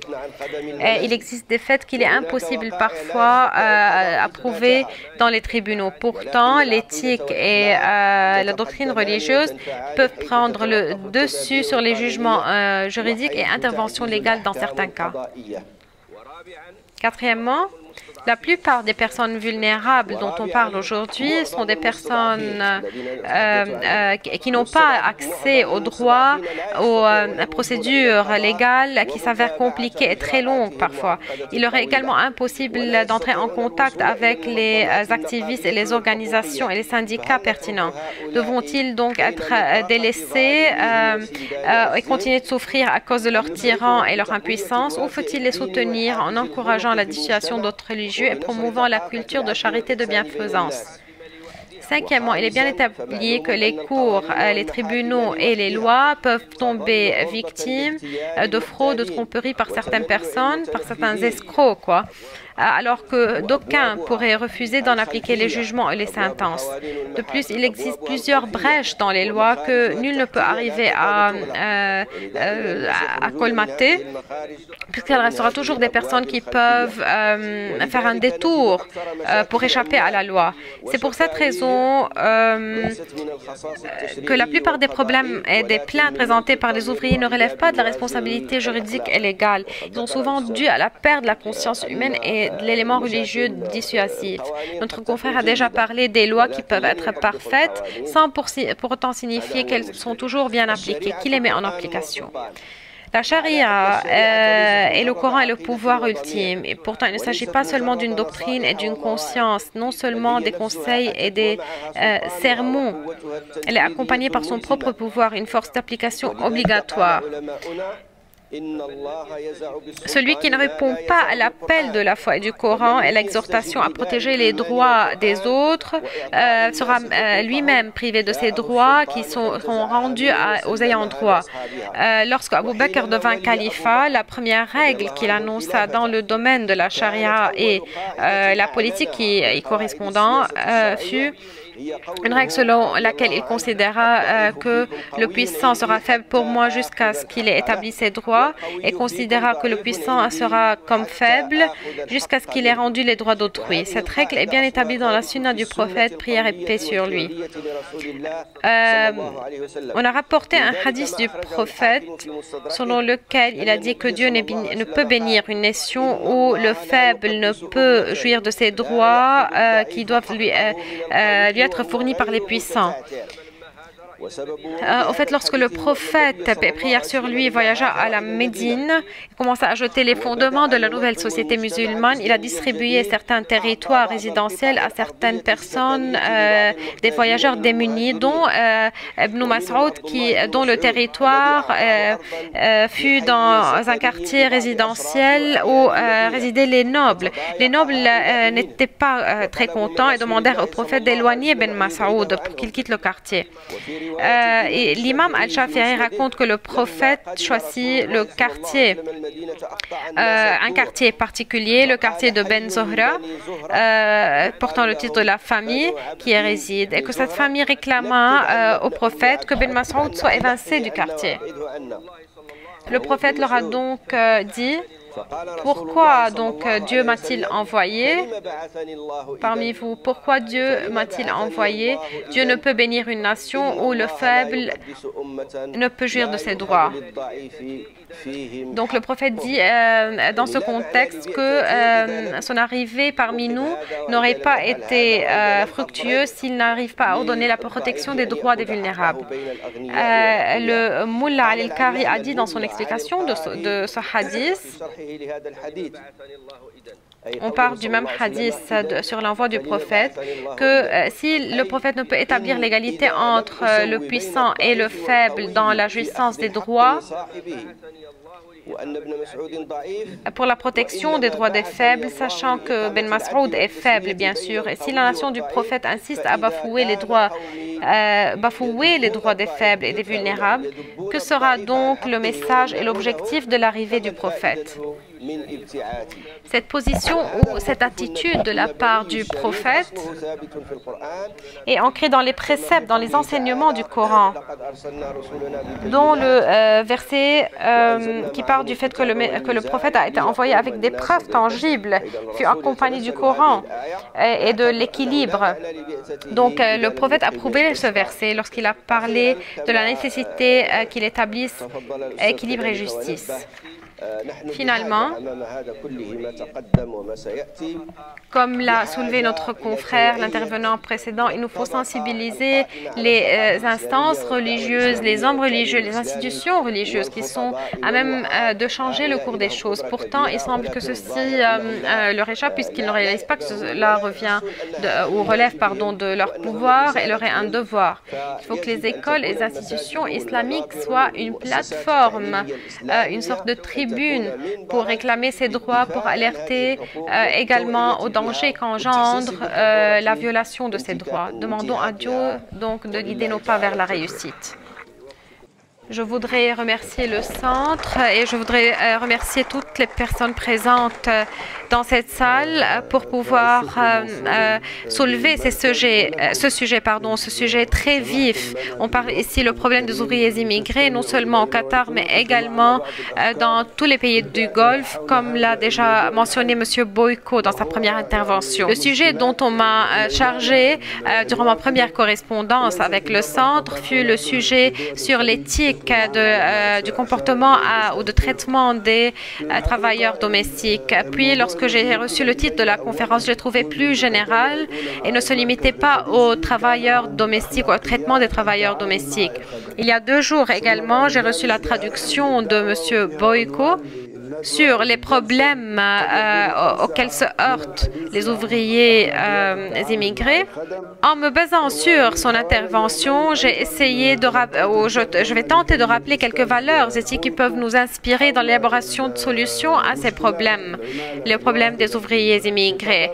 B: Et il existe des faits qu'il est impossible parfois à prouver dans les tribunaux. Pourtant, l'éthique et la doctrine religieuse peuvent prendre le dessus sur les jugements juridiques et interventions légales dans certains cas. Quatrièmement, la plupart des personnes vulnérables dont on parle aujourd'hui sont des personnes qui n'ont pas accès aux droits, aux procédures légales qui s'avèrent compliquées et très longues parfois. Il leur est également impossible d'entrer en contact avec les activistes et les organisations et les syndicats pertinents. Devront-ils donc être délaissés et continuer de souffrir à cause de leurs tyrans et leur impuissance, ou faut-il les soutenir en encourageant la dissuasion d'autres religions et promouvant la culture de charité et de bienfaisance? Cinquièmement, il est bien établi que les cours, les tribunaux et les lois peuvent tomber victimes de fraude, de tromperie par certaines personnes, par certains escrocs, quoi. Alors que d'aucuns pourraient refuser d'en appliquer les jugements et les sentences. De plus, il existe plusieurs brèches dans les lois que nul ne peut arriver à colmater, puisqu'il restera toujours des personnes qui peuvent faire un détour pour échapper à la loi. C'est pour cette raison que la plupart des problèmes et des plaintes présentées par les ouvriers ne relèvent pas de la responsabilité juridique et légale. Ils sont souvent dus à la perte de la conscience humaine et de l'élément religieux dissuasif. Notre confrère a déjà parlé des lois qui peuvent être parfaites sans pour autant signifier qu'elles sont toujours bien appliquées, qui les met en application. La charia et le Coran est le pouvoir ultime. Et pourtant, il ne s'agit pas seulement d'une doctrine et d'une conscience, non seulement des conseils et des sermons. Elle est accompagnée par son propre pouvoir, une force d'application obligatoire. Celui qui ne répond pas à l'appel de la foi et du Coran et l'exhortation à protéger les droits des autres sera lui-même privé de ses droits qui seront rendus aux ayants droit. Lorsque Abu Bakr devint califat, la première règle qu'il annonça dans le domaine de la charia et la politique qui y correspondant fut une règle selon laquelle il considéra que le puissant sera faible pour moi jusqu'à ce qu'il ait établi ses droits, et considéra que le puissant sera comme faible jusqu'à ce qu'il ait rendu les droits d'autrui. Cette règle est bien établie dans la sunna du prophète, prière et paix sur lui. On a rapporté un hadith du prophète selon lequel il a dit que Dieu ne peut bénir une nation où le faible ne peut jouir de ses droits qui doivent lui être fournis par les puissants. Au fait, lorsque le prophète, paix et prière sur lui, voyagea à la Médine, il commença à jeter les fondements de la nouvelle société musulmane. Il a distribué certains territoires résidentiels à certaines personnes, des voyageurs démunis, dont Ibn Mas'ud, dont le territoire fut dans un quartier résidentiel où résidaient les nobles. Les nobles n'étaient pas très contents et demandèrent au prophète d'éloigner Ibn Mas'ud pour qu'il quitte le quartier. Et l'imam Al-Shafi'i raconte que le prophète choisit le quartier, un quartier particulier, le quartier de Ben Zohra, portant le titre de la famille qui y réside, et que cette famille réclama au prophète que Ben Mas'ud soit évincé du quartier. Le prophète leur a donc dit: pourquoi donc Dieu m'a-t-il envoyé parmi vous? Pourquoi Dieu m'a-t-il envoyé? Dieu ne peut bénir une nation où le faible ne peut jouir de ses droits. Donc le prophète dit dans ce contexte que son arrivée parmi nous n'aurait pas été fructueuse s'il n'arrive pas à ordonner la protection des droits des vulnérables. Le Mullah al-Kari a dit dans son explication de ce hadith, on parle du même hadith sur l'envoi du prophète, que si le prophète ne peut établir l'égalité entre le puissant et le faible dans la jouissance des droits, pour la protection des droits des faibles, sachant que Ben Mas'ud est faible, bien sûr, et si la nation du prophète insiste à bafouer les droits des faibles et des vulnérables, que sera donc le message et l'objectif de l'arrivée du prophète? Cette position ou cette attitude de la part du prophète est ancrée dans les préceptes, dans les enseignements du Coran, dont le verset qui parle du fait que le prophète a été envoyé avec des preuves tangibles, fut accompagné du Coran et de l'équilibre. Donc le prophète a prouvé ce verset lorsqu'il a parlé de la nécessité qu'il établisse équilibre et justice. Finalement, comme l'a soulevé notre confrère, l'intervenant précédent, il nous faut sensibiliser les instances religieuses, les hommes religieux, les institutions religieuses qui sont à même de changer le cours des choses. Pourtant, il semble que ceci leur échappe puisqu'ils ne réalisent pas que cela revient ou relève de leur pouvoir et leur est un devoir. Il faut que les écoles et les institutions islamiques soient une plateforme, une sorte de tribune pour réclamer ses droits, pour alerter également aux dangers qu'engendre la violation de ces droits. Demandons à Dieu donc de guider nos pas vers la réussite. Je voudrais remercier le centre et je voudrais remercier toutes les personnes présentes dans cette salle pour pouvoir soulever ce sujet très vif. On parle ici le problème des ouvriers immigrés, non seulement au Qatar, mais également dans tous les pays du Golfe, comme l'a déjà mentionné M. Boyko dans sa première intervention. Le sujet dont on m'a chargé durant ma première correspondance avec le centre fut le sujet sur l'éthique du comportement ou de traitement des travailleurs domestiques. Puis, lorsque j'ai reçu le titre de la conférence, je l'ai trouvé plus général et ne se limitait pas aux travailleurs domestiques, au traitement des travailleurs domestiques. Il y a 2 jours également, j'ai reçu la traduction de M. Boyko sur les problèmes auxquels se heurtent les ouvriers immigrés. En me basant sur son intervention, j'ai essayé je vais tenter de rappeler quelques valeurs éthiques qui peuvent nous inspirer dans l'élaboration de solutions à ces problèmes, les problèmes des ouvriers immigrés.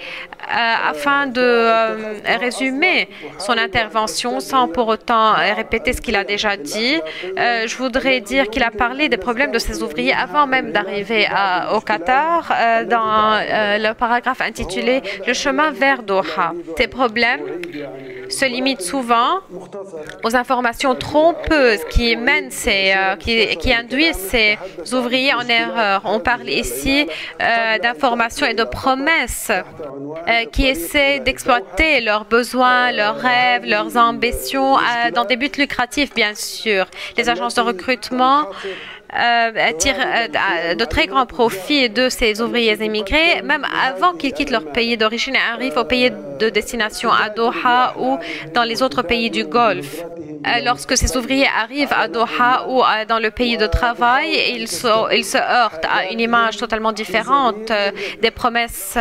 B: Afin de résumer son intervention sans pour autant répéter ce qu'il a déjà dit, je voudrais dire qu'il a parlé des problèmes de ces ouvriers avant même d'arriver au Qatar dans le paragraphe intitulé « Le chemin vers Doha ». Ces problèmes se limitent souvent aux informations trompeuses qui induisent ces ouvriers en erreur. On parle ici d'informations et de promesses qui essaient d'exploiter leurs besoins, leurs rêves, leurs ambitions dans des buts lucratifs, bien sûr. Les agences de recrutement tirent de très grands profits de ces ouvriers immigrés, même avant qu'ils quittent leur pays d'origine et arrivent au pays de destination à Doha ou dans les autres pays du Golfe. Lorsque ces ouvriers arrivent à Doha ou dans le pays de travail, ils se heurtent à une image totalement différente des promesses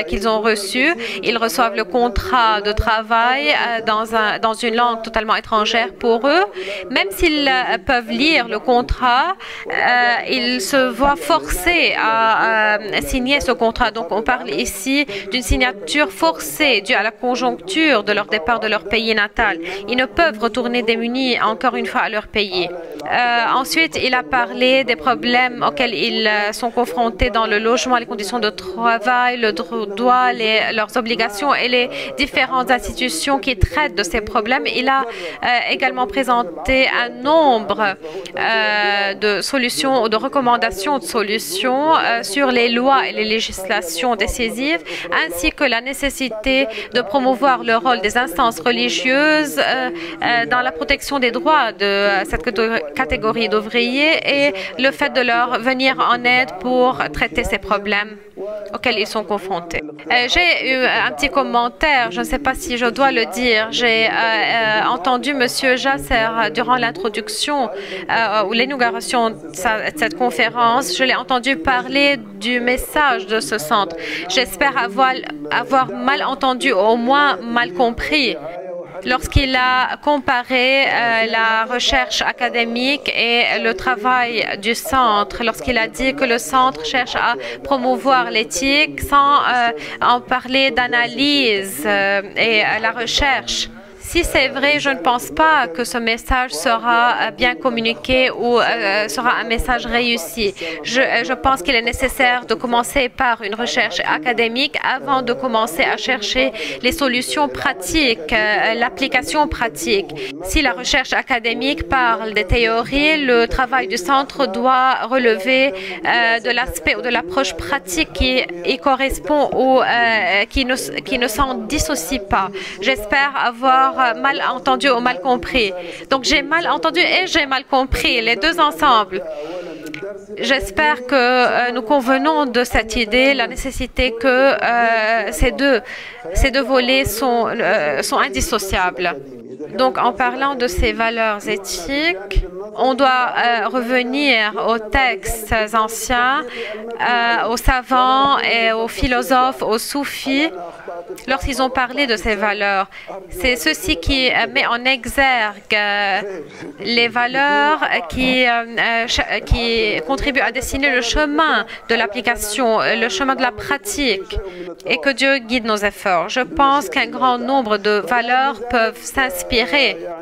B: qu'ils ont reçues. Ils reçoivent le contrat de travail dans une langue totalement étrangère pour eux. Même s'ils peuvent lire le contrat, ils se voient forcés à signer ce contrat. Donc on parle ici d'une signature forcée due à la conjoncture de leur départ de leur pays natal. Ils ne peuvent retourner démunis encore une fois à leur pays. Ensuite, il a parlé des problèmes auxquels ils sont confrontés dans le logement, les conditions de travail, le droit, leurs obligations et les différentes institutions qui traitent de ces problèmes. Il a également présenté un nombre de solutions ou de recommandations de solutions sur les lois et les législations décisives, ainsi que la nécessité de promouvoir le rôle des instances religieuses dans la protection des droits de cette catégorie d'ouvriers et le fait de leur venir en aide pour traiter ces problèmes auxquels ils sont confrontés. J'ai eu un petit commentaire, je ne sais pas si je dois le dire. J'ai entendu M. Jasser durant l'introduction ou l'inauguration de cette conférence. Je l'ai entendu parler du message de ce centre. J'espère avoir mal entendu, au moins mal compris, lorsqu'il a comparé la recherche académique et le travail du centre, lorsqu'il a dit que le centre cherche à promouvoir l'éthique sans en parler d'analyse et la recherche. Si c'est vrai, je ne pense pas que ce message sera bien communiqué ou sera un message réussi. Je pense qu'il est nécessaire de commencer par une recherche académique avant de commencer à chercher les solutions pratiques, l'application pratique. Si la recherche académique parle des théories, le travail du centre doit relever de l'aspect ou de l'approche pratique qui y correspond ou qui ne s'en dissocie pas. J'espère avoir mal entendu ou mal compris. Donc j'ai mal entendu et j'ai mal compris, les deux ensemble. J'espère que nous convenons de cette idée, la nécessité que ces deux volets sont indissociables. Donc, en parlant de ces valeurs éthiques, on doit revenir aux textes anciens, aux savants et aux philosophes, aux soufis, lorsqu'ils ont parlé de ces valeurs. C'est ceci qui met en exergue les valeurs qui contribuent à dessiner le chemin de l'application, le chemin de la pratique, et que Dieu guide nos efforts. Je pense qu'un grand nombre de valeurs peuvent s'inspirer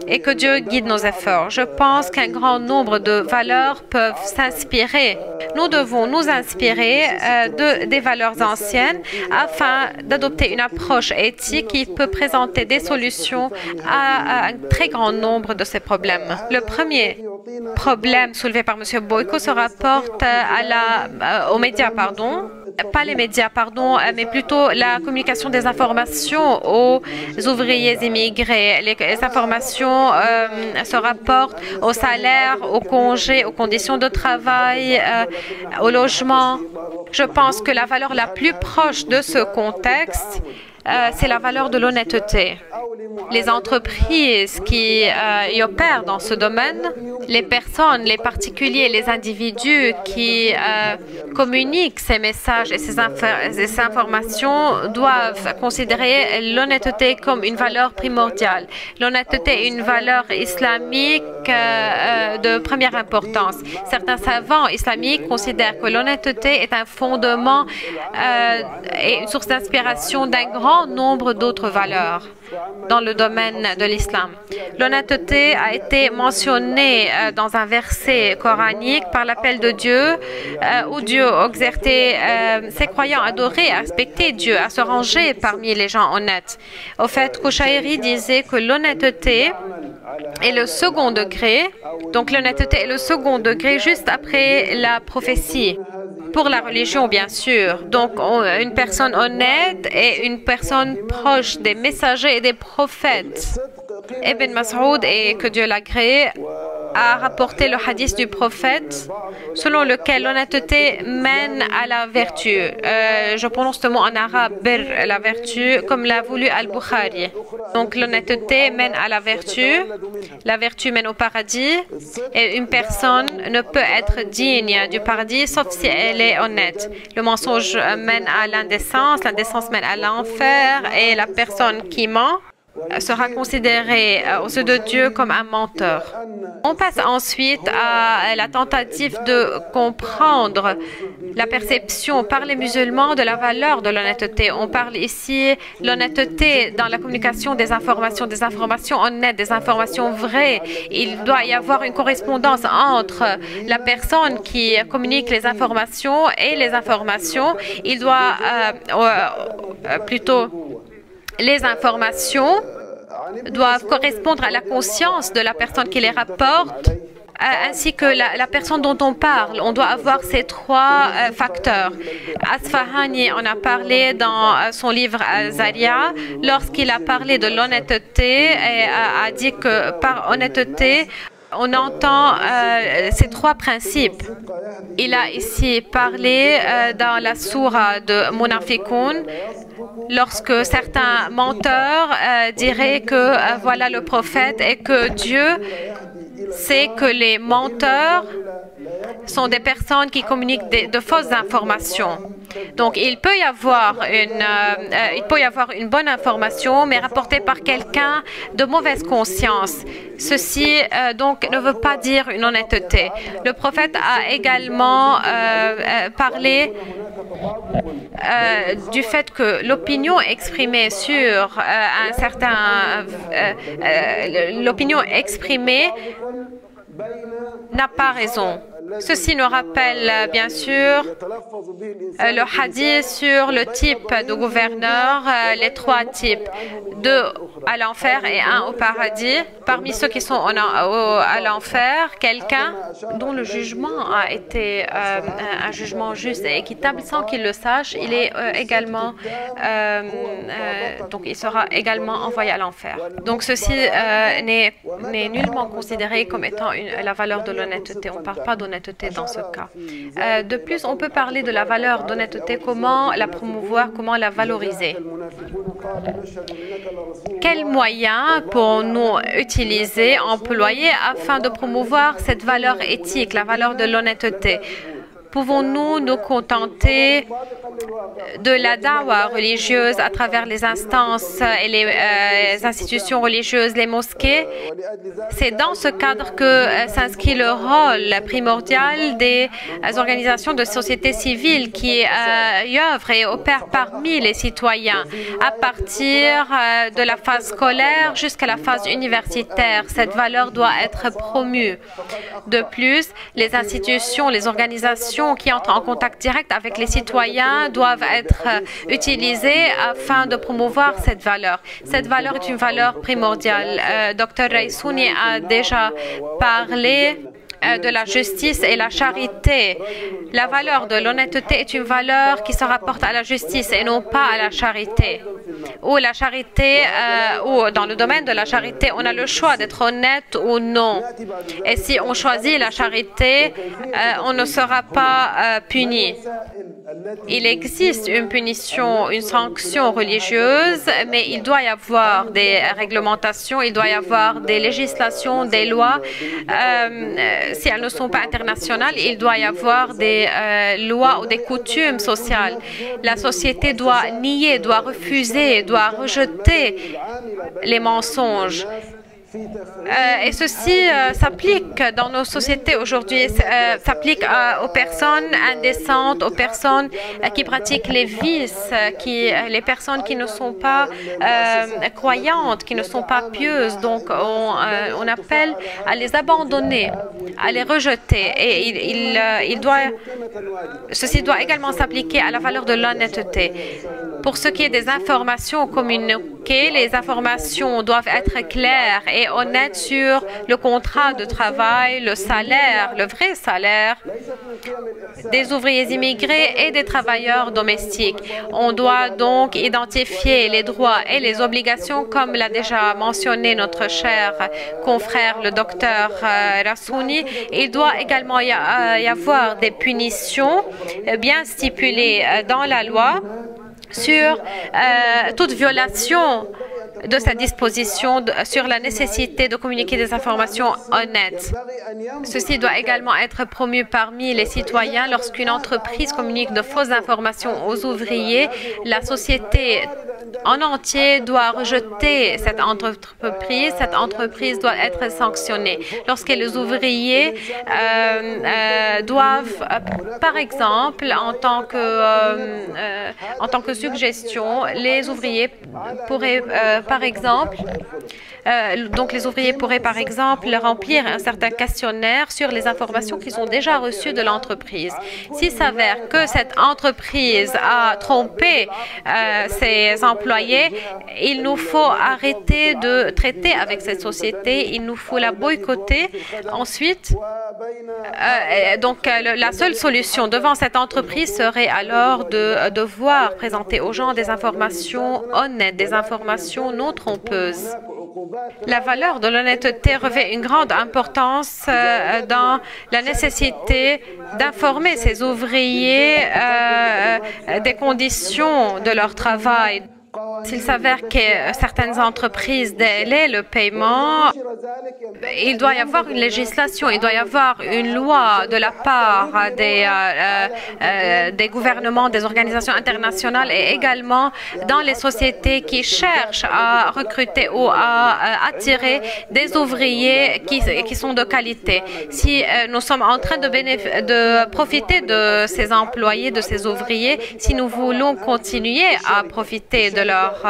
B: et que Dieu guide nos efforts. Je pense qu'un grand nombre de valeurs peuvent s'inspirer. Nous devons nous inspirer des valeurs anciennes afin d'adopter une approche éthique qui peut présenter des solutions à un très grand nombre de ces problèmes. Le premier problème soulevé par M. Boyko se rapporte aux médias, pas les médias, mais plutôt la communication des informations aux ouvriers immigrés. Les informations se rapportent au salaire, aux congés, aux conditions de travail, au logement. Je pense que la valeur la plus proche de ce contexte, c'est la valeur de l'honnêteté. Les entreprises qui y opèrent dans ce domaine, les personnes, les particuliers, les individus qui communiquent ces messages et ces informations doivent considérer l'honnêteté comme une valeur primordiale. L'honnêteté est une valeur islamique de première importance. Certains savants islamiques considèrent que l'honnêteté est un fondement et une source d'inspiration d'un grand nombre d'autres valeurs dans le domaine de l'islam. L'honnêteté a été mentionnée dans un verset coranique par l'appel de Dieu, où Dieu exhortait ses croyants à adorer, à respecter Dieu, à se ranger parmi les gens honnêtes. Au fait, Kushairi disait que l'honnêteté est le second degré, donc l'honnêteté est le second degré juste après la prophétie. Pour la religion, bien sûr. Donc, une personne honnête et une personne proche des messagers et des prophètes. Ibn Mas'ud, et que Dieu l'a créé, a rapporté le hadith du prophète selon lequel l'honnêteté mène à la vertu. Je prononce ce mot en arabe, bir, la vertu, comme l'a voulu Al-Bukhari. Donc l'honnêteté mène à la vertu mène au paradis, et une personne ne peut être digne du paradis sauf si elle est honnête. Le mensonge mène à l'indécence mène à l'enfer, et la personne qui ment sera considérée aux yeux de Dieu comme un menteur. On passe ensuite à la tentative de comprendre la perception par les musulmans de la valeur de l'honnêteté. On parle ici de l'honnêteté dans la communication des informations honnêtes, des informations vraies. Il doit y avoir une correspondance entre la personne qui communique les informations et les informations. Il doit les informations doivent correspondre à la conscience de la personne qui les rapporte, ainsi que la personne dont on parle. On doit avoir ces trois facteurs. Asfahani en a parlé dans son livre Zaria, lorsqu'il a parlé de l'honnêteté, et a dit que par honnêteté, on entend ces trois principes. Il a ici parlé dans la sourate de Munafiqun, lorsque certains menteurs diraient que voilà le prophète et que Dieu sait que les menteurs sont des personnes qui communiquent de fausses informations. Donc, il peut y avoir une bonne information, mais rapportée par quelqu'un de mauvaise conscience. Ceci, donc, ne veut pas dire une honnêteté. Le prophète a également parlé du fait que l'opinion exprimée sur un certain... l'opinion exprimée n'a pas raison. Ceci nous rappelle bien sûr le hadith sur le type de gouverneur, les trois types, 2 à l'enfer et 1 au paradis. Parmi ceux qui sont à l'enfer, quelqu'un dont le jugement a été un jugement juste et équitable sans qu'il le sache, il est également donc il sera également envoyé à l'enfer. Donc ceci n'est nullement considéré comme étant la valeur de l'honnêteté. On ne parle pas d'honnêteté dans ce cas. De plus, on peut parler de la valeur d'honnêteté, comment la promouvoir, comment la valoriser. Quels moyens pourrons-nous utiliser, employer afin de promouvoir cette valeur éthique, la valeur de l'honnêteté? Pouvons-nous nous contenter de la dawa religieuse à travers les instances et les institutions religieuses, les mosquées? C'est dans ce cadre que s'inscrit le rôle primordial des organisations de société civile qui œuvrent et opèrent parmi les citoyens à partir de la phase scolaire jusqu'à la phase universitaire. Cette valeur doit être promue. De plus, les institutions, les organisations qui entrent en contact direct avec les citoyens doivent être utilisées afin de promouvoir cette valeur. Cette valeur est une valeur primordiale. Dr Raissouni a déjà parlé de la justice et la charité. La valeur de l'honnêteté est une valeur qui se rapporte à la justice et non pas à la charité. Ou la charité, ou dans le domaine de la charité, on a le choix d'être honnête ou non. Et si on choisit la charité, on ne sera pas puni. Il existe une punition, une sanction religieuse, mais il doit y avoir des réglementations, il doit y avoir des législations, des lois. Si elles ne sont pas internationales, il doit y avoir des lois ou des coutumes sociales. La société doit nier, doit refuser, doit rejeter les mensonges. Et ceci s'applique dans nos sociétés aujourd'hui, s'applique aux personnes indécentes, aux personnes qui pratiquent les vices, les personnes qui ne sont pas croyantes, qui ne sont pas pieuses. Donc on appelle à les abandonner, à les rejeter. Et ceci doit également s'appliquer à la valeur de l'honnêteté. Pour ce qui est des informations communiquées, les informations doivent être claires et honnêtes sur le contrat de travail, le salaire, le vrai salaire des ouvriers immigrés et des travailleurs domestiques. On doit donc identifier les droits et les obligations, comme l'a déjà mentionné notre cher confrère, le docteur Rassouni. Il doit également y avoir des punitions bien stipulées dans la loi sur toute violation de cette disposition sur la nécessité de communiquer des informations honnêtes. Ceci doit également être promu parmi les citoyens. Lorsqu'une entreprise communique de fausses informations aux ouvriers, la société en entier doit rejeter cette entreprise. Cette entreprise doit être sanctionnée. Lorsque les ouvriers doivent, par exemple, en tant que suggestion, les ouvriers pourraient, par exemple, remplir un certain questionnaire sur les informations qu'ils ont déjà reçues de l'entreprise. S'il s'avère que cette entreprise a trompé ses employés, il nous faut arrêter de traiter avec cette société, il nous faut la boycotter. Ensuite, la seule solution devant cette entreprise serait alors de devoir présenter aux gens des informations honnêtes, des informations non trompeuses. La valeur de l'honnêteté revêt une grande importance dans la nécessité d'informer ces ouvriers des conditions de leur travail. S'il s'avère que certaines entreprises délaient le paiement, il doit y avoir une législation, il doit y avoir une loi de la part des gouvernements, des organisations internationales et également dans les sociétés qui cherchent à recruter ou à attirer des ouvriers qui sont de qualité. Si nous sommes en train de profiter de ces employés, de ces ouvriers, si nous voulons continuer à profiter de leurs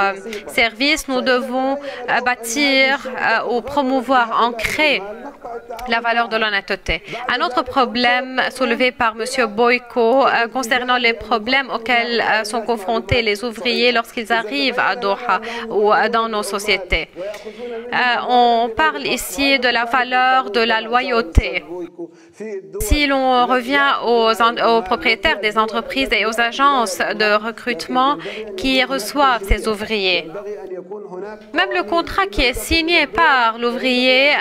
B: services, nous devons bâtir ou promouvoir, ancrer la valeur de l'honnêteté. Un autre problème soulevé par M. Boyko concernant les problèmes auxquels sont confrontés les ouvriers lorsqu'ils arrivent à Doha ou dans nos sociétés. On parle ici de la valeur de la loyauté. Si l'on revient aux propriétaires des entreprises et aux agences de recrutement qui reçoivent ces ouvriers, même le contrat qui est signé par l'ouvrier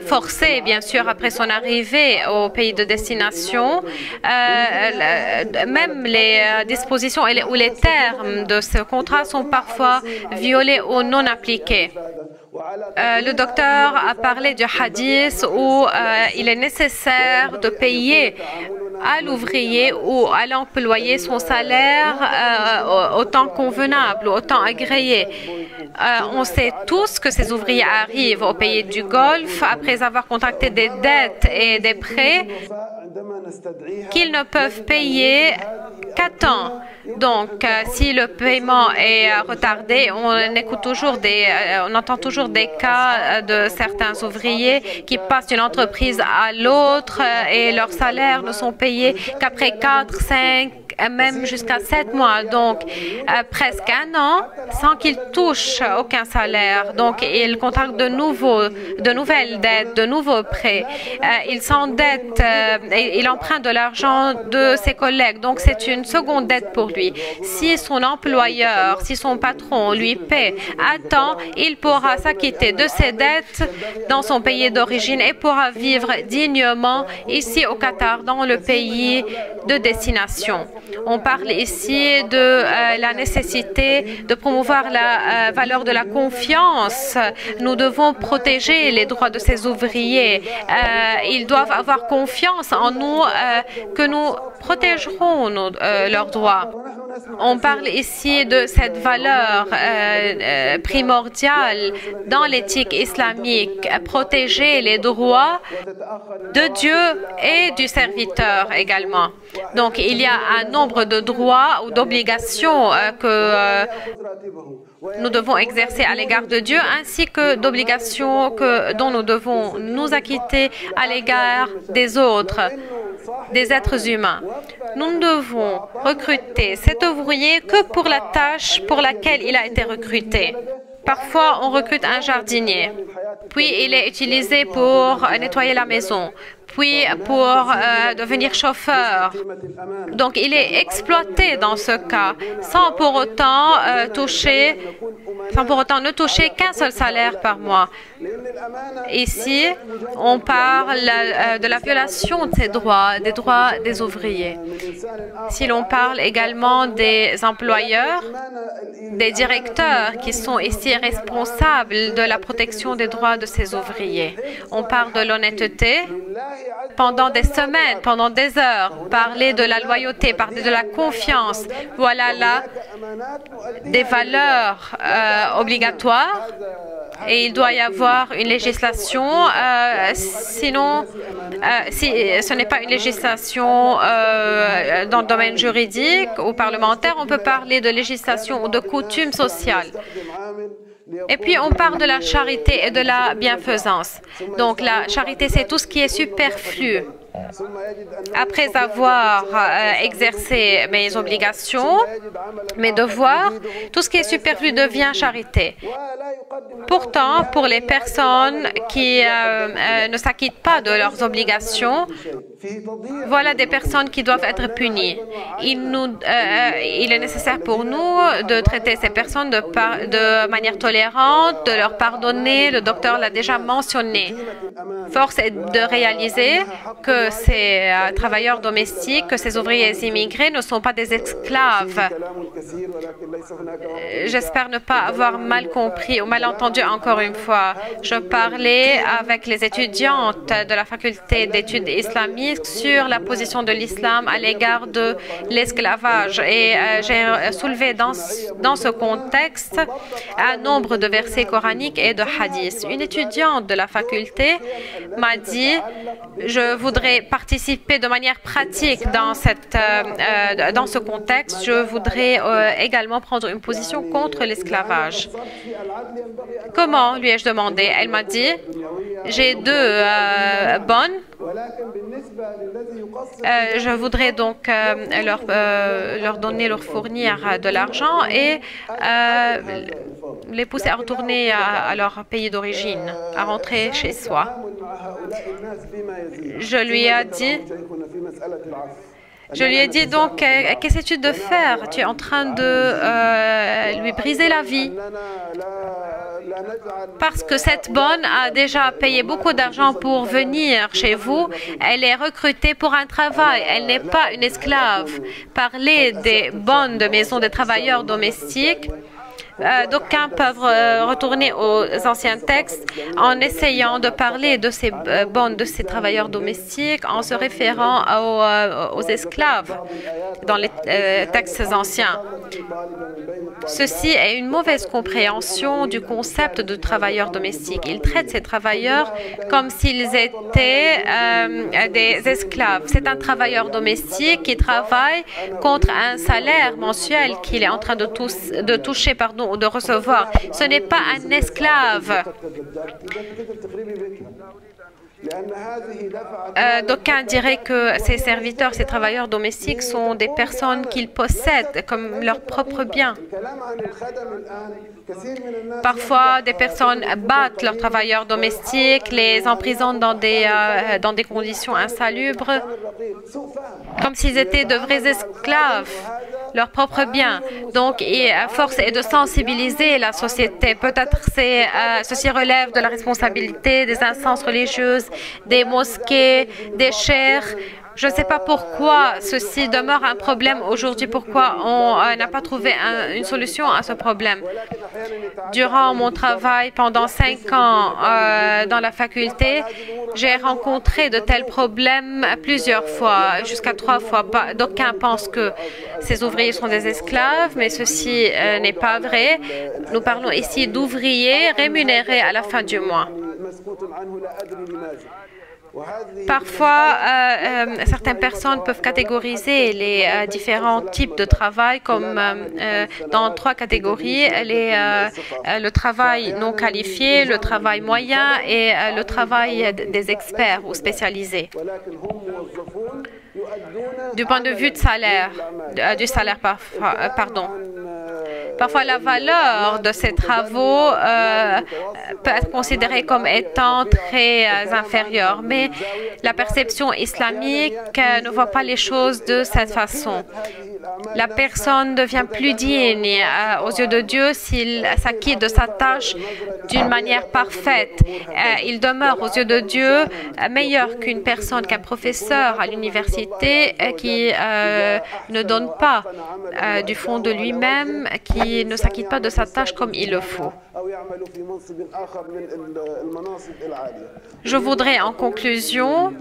B: forcé, bien sûr, après son arrivée au pays de destination, même les dispositions ou les termes de ce contrat sont parfois violés ou non appliqués. Le docteur a parlé du hadith où il est nécessaire de payer à l'ouvrier ou à l'employé son salaire au temps convenable, au temps agréé. On sait tous que ces ouvriers arrivent au pays du Golfe après avoir contracté des dettes et des prêts qu'ils ne peuvent payer qu'à temps. Donc, si le paiement est retardé, on entend toujours des cas de certains ouvriers qui passent d'une entreprise à l'autre et leurs salaires ne sont payés qu'après 4, 5, même jusqu'à 7 mois, donc presque un an, sans qu'ils touchent aucun salaire. Donc, ils contractent de nouvelles dettes, de nouveaux prêts. Ils s'endettent, il emprunte de l'argent de ses collègues. Donc, c'est une seconde dette pour lui. Si son employeur, si son patron lui paie à temps, il pourra s'acquitter de ses dettes dans son pays d'origine et pourra vivre dignement ici au Qatar, dans le pays de destination. On parle ici de la nécessité de promouvoir la valeur de la confiance. Nous devons protéger les droits de ces ouvriers. Ils doivent avoir confiance en nous que nous protégerons leurs droits. On parle ici de cette valeur primordiale dans l'éthique islamique, protéger les droits de Dieu et du serviteur également. Donc, il y a un nombre de droits ou d'obligations que nous devons exercer à l'égard de Dieu, ainsi que d'obligations dont nous devons nous acquitter à l'égard des autres, des êtres humains. Nous ne devons recruter cet ouvrier que pour la tâche pour laquelle il a été recruté. Parfois, on recrute un jardinier, puis il est utilisé pour nettoyer la maison, puis pour devenir chauffeur. Donc, il est exploité dans ce cas, sans pour autant ne toucher qu'un seul salaire par mois. Ici, on parle de la violation de ces droits, des droits des ouvriers. Si l'on parle également des employeurs, des directeurs qui sont ici responsables de la protection des droits de ces ouvriers. On parle de l'honnêteté pendant des semaines, pendant des heures, parler de la loyauté, parler de la confiance. Voilà là des valeurs obligatoires. Et il doit y avoir une législation, sinon, si ce n'est pas une législation dans le domaine juridique ou parlementaire, on peut parler de législation ou de coutumes sociales. Et puis, on parle de la charité et de la bienfaisance. Donc, la charité, c'est tout ce qui est superflu. Après avoir exercé mes obligations, mes devoirs, tout ce qui est superflu devient charité. Pourtant, pour les personnes qui ne s'acquittent pas de leurs obligations, voilà des personnes qui doivent être punies. Il est nécessaire pour nous de traiter ces personnes de manière tolérante, de leur pardonner. Le docteur l'a déjà mentionné. Force est de réaliser que ces travailleurs domestiques, que ces ouvriers immigrés ne sont pas des esclaves. J'espère ne pas avoir mal compris ou mal entendu encore une fois. Je parlais avec les étudiantes de la faculté d'études islamiques sur la position de l'islam à l'égard de l'esclavage. Et j'ai soulevé dans ce contexte un nombre de versets coraniques et de hadiths. Une étudiante de la faculté m'a dit « Je voudrais participer de manière pratique dans ce contexte. Je voudrais également prendre une position contre l'esclavage. » Comment, lui ai-je demandé. Elle m'a dit « J'ai deux bonnes. Je voudrais donc leur fournir de l'argent et les pousser à retourner à leur pays d'origine, à rentrer chez soi. » Je lui ai dit donc, qu'essaies-tu de faire? Tu es en train de lui briser la vie. Parce que cette bonne a déjà payé beaucoup d'argent pour venir chez vous. Elle est recrutée pour un travail. Elle n'est pas une esclave. Parler des bonnes de maison des travailleurs domestiques. D'aucuns peuvent retourner aux anciens textes en essayant de parler de ces bonnes, de ces travailleurs domestiques, en se référant aux esclaves dans les textes anciens. Ceci est une mauvaise compréhension du concept de travailleurs domestiques. Ils traitent ces travailleurs comme s'ils étaient des esclaves. C'est un travailleur domestique qui travaille contre un salaire mensuel qu'il est en train de toucher, ou de recevoir. Ce n'est pas un esclave. D'aucuns diraient que ces serviteurs, ces travailleurs domestiques sont des personnes qu'ils possèdent comme leurs propres biens. Parfois, des personnes battent leurs travailleurs domestiques, les emprisonnent dans des conditions insalubres, comme s'ils étaient de vrais esclaves, leurs propres biens. Donc, force est de sensibiliser la société. Peut-être ceci relève de la responsabilité des instances religieuses, des mosquées, des cheikhs. Je ne sais pas pourquoi ceci demeure un problème aujourd'hui, pourquoi on n'a pas trouvé une solution à ce problème. Durant mon travail pendant 5 ans dans la faculté, j'ai rencontré de tels problèmes plusieurs fois, jusqu'à 3 fois. D'aucuns pensent que ces ouvriers sont des esclaves, mais ceci n'est pas vrai. Nous parlons ici d'ouvriers rémunérés à la fin du mois. Parfois, certaines personnes peuvent catégoriser les différents types de travail comme dans 3 catégories, le travail non qualifié, le travail moyen et le travail des experts ou spécialisés. du point de vue de salaire, du salaire, pardon. Parfois, la valeur de ces travaux peut être considérée comme étant très inférieure, mais la perception islamique ne voit pas les choses de cette façon. La personne devient plus digne aux yeux de Dieu s'il s'acquitte de sa tâche d'une manière parfaite. Il demeure aux yeux de Dieu meilleur qu'une personne, qu'un professeur à l'université qui ne donne pas du fond de lui-même, qui ne s'acquitte pas de sa tâche comme il le faut. Je voudrais en conclusion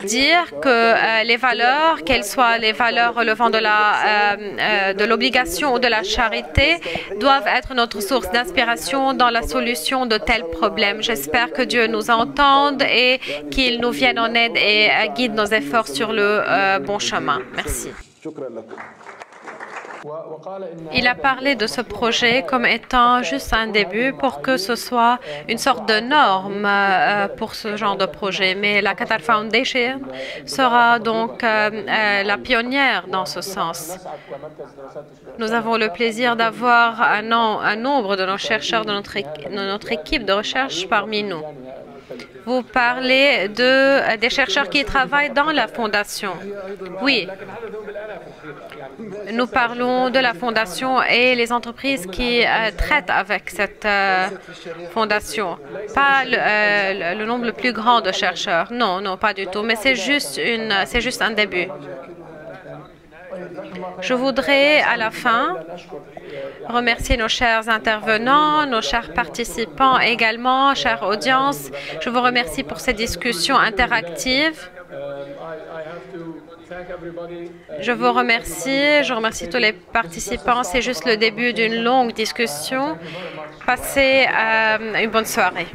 B: dire que les valeurs, qu'elles soient les valeurs relevant de l'obligation ou de la charité, doivent être notre source d'inspiration dans la solution de tels problèmes. J'espère que Dieu nous entende et qu'il nous vienne en aide et guide nos efforts sur le bon chemin. Merci. Il a parlé de ce projet comme étant juste un début pour que ce soit une sorte de norme pour ce genre de projet. Mais la Qatar Foundation sera donc la pionnière dans ce sens. Nous avons le plaisir d'avoir un nombre de nos chercheurs de notre équipe de recherche parmi nous. Vous parlez des chercheurs qui travaillent dans la Fondation. Oui. Nous parlons de la Fondation et les entreprises qui traitent avec cette Fondation. Pas le nombre le plus grand de chercheurs. Non, non, pas du tout. Mais c'est juste un début. Je voudrais, à la fin, remercier nos chers intervenants, nos chers participants également, chère audience. Je vous remercie pour cette discussion interactive. Je vous remercie. Je remercie tous les participants. C'est juste le début d'une longue discussion. Passez une bonne soirée.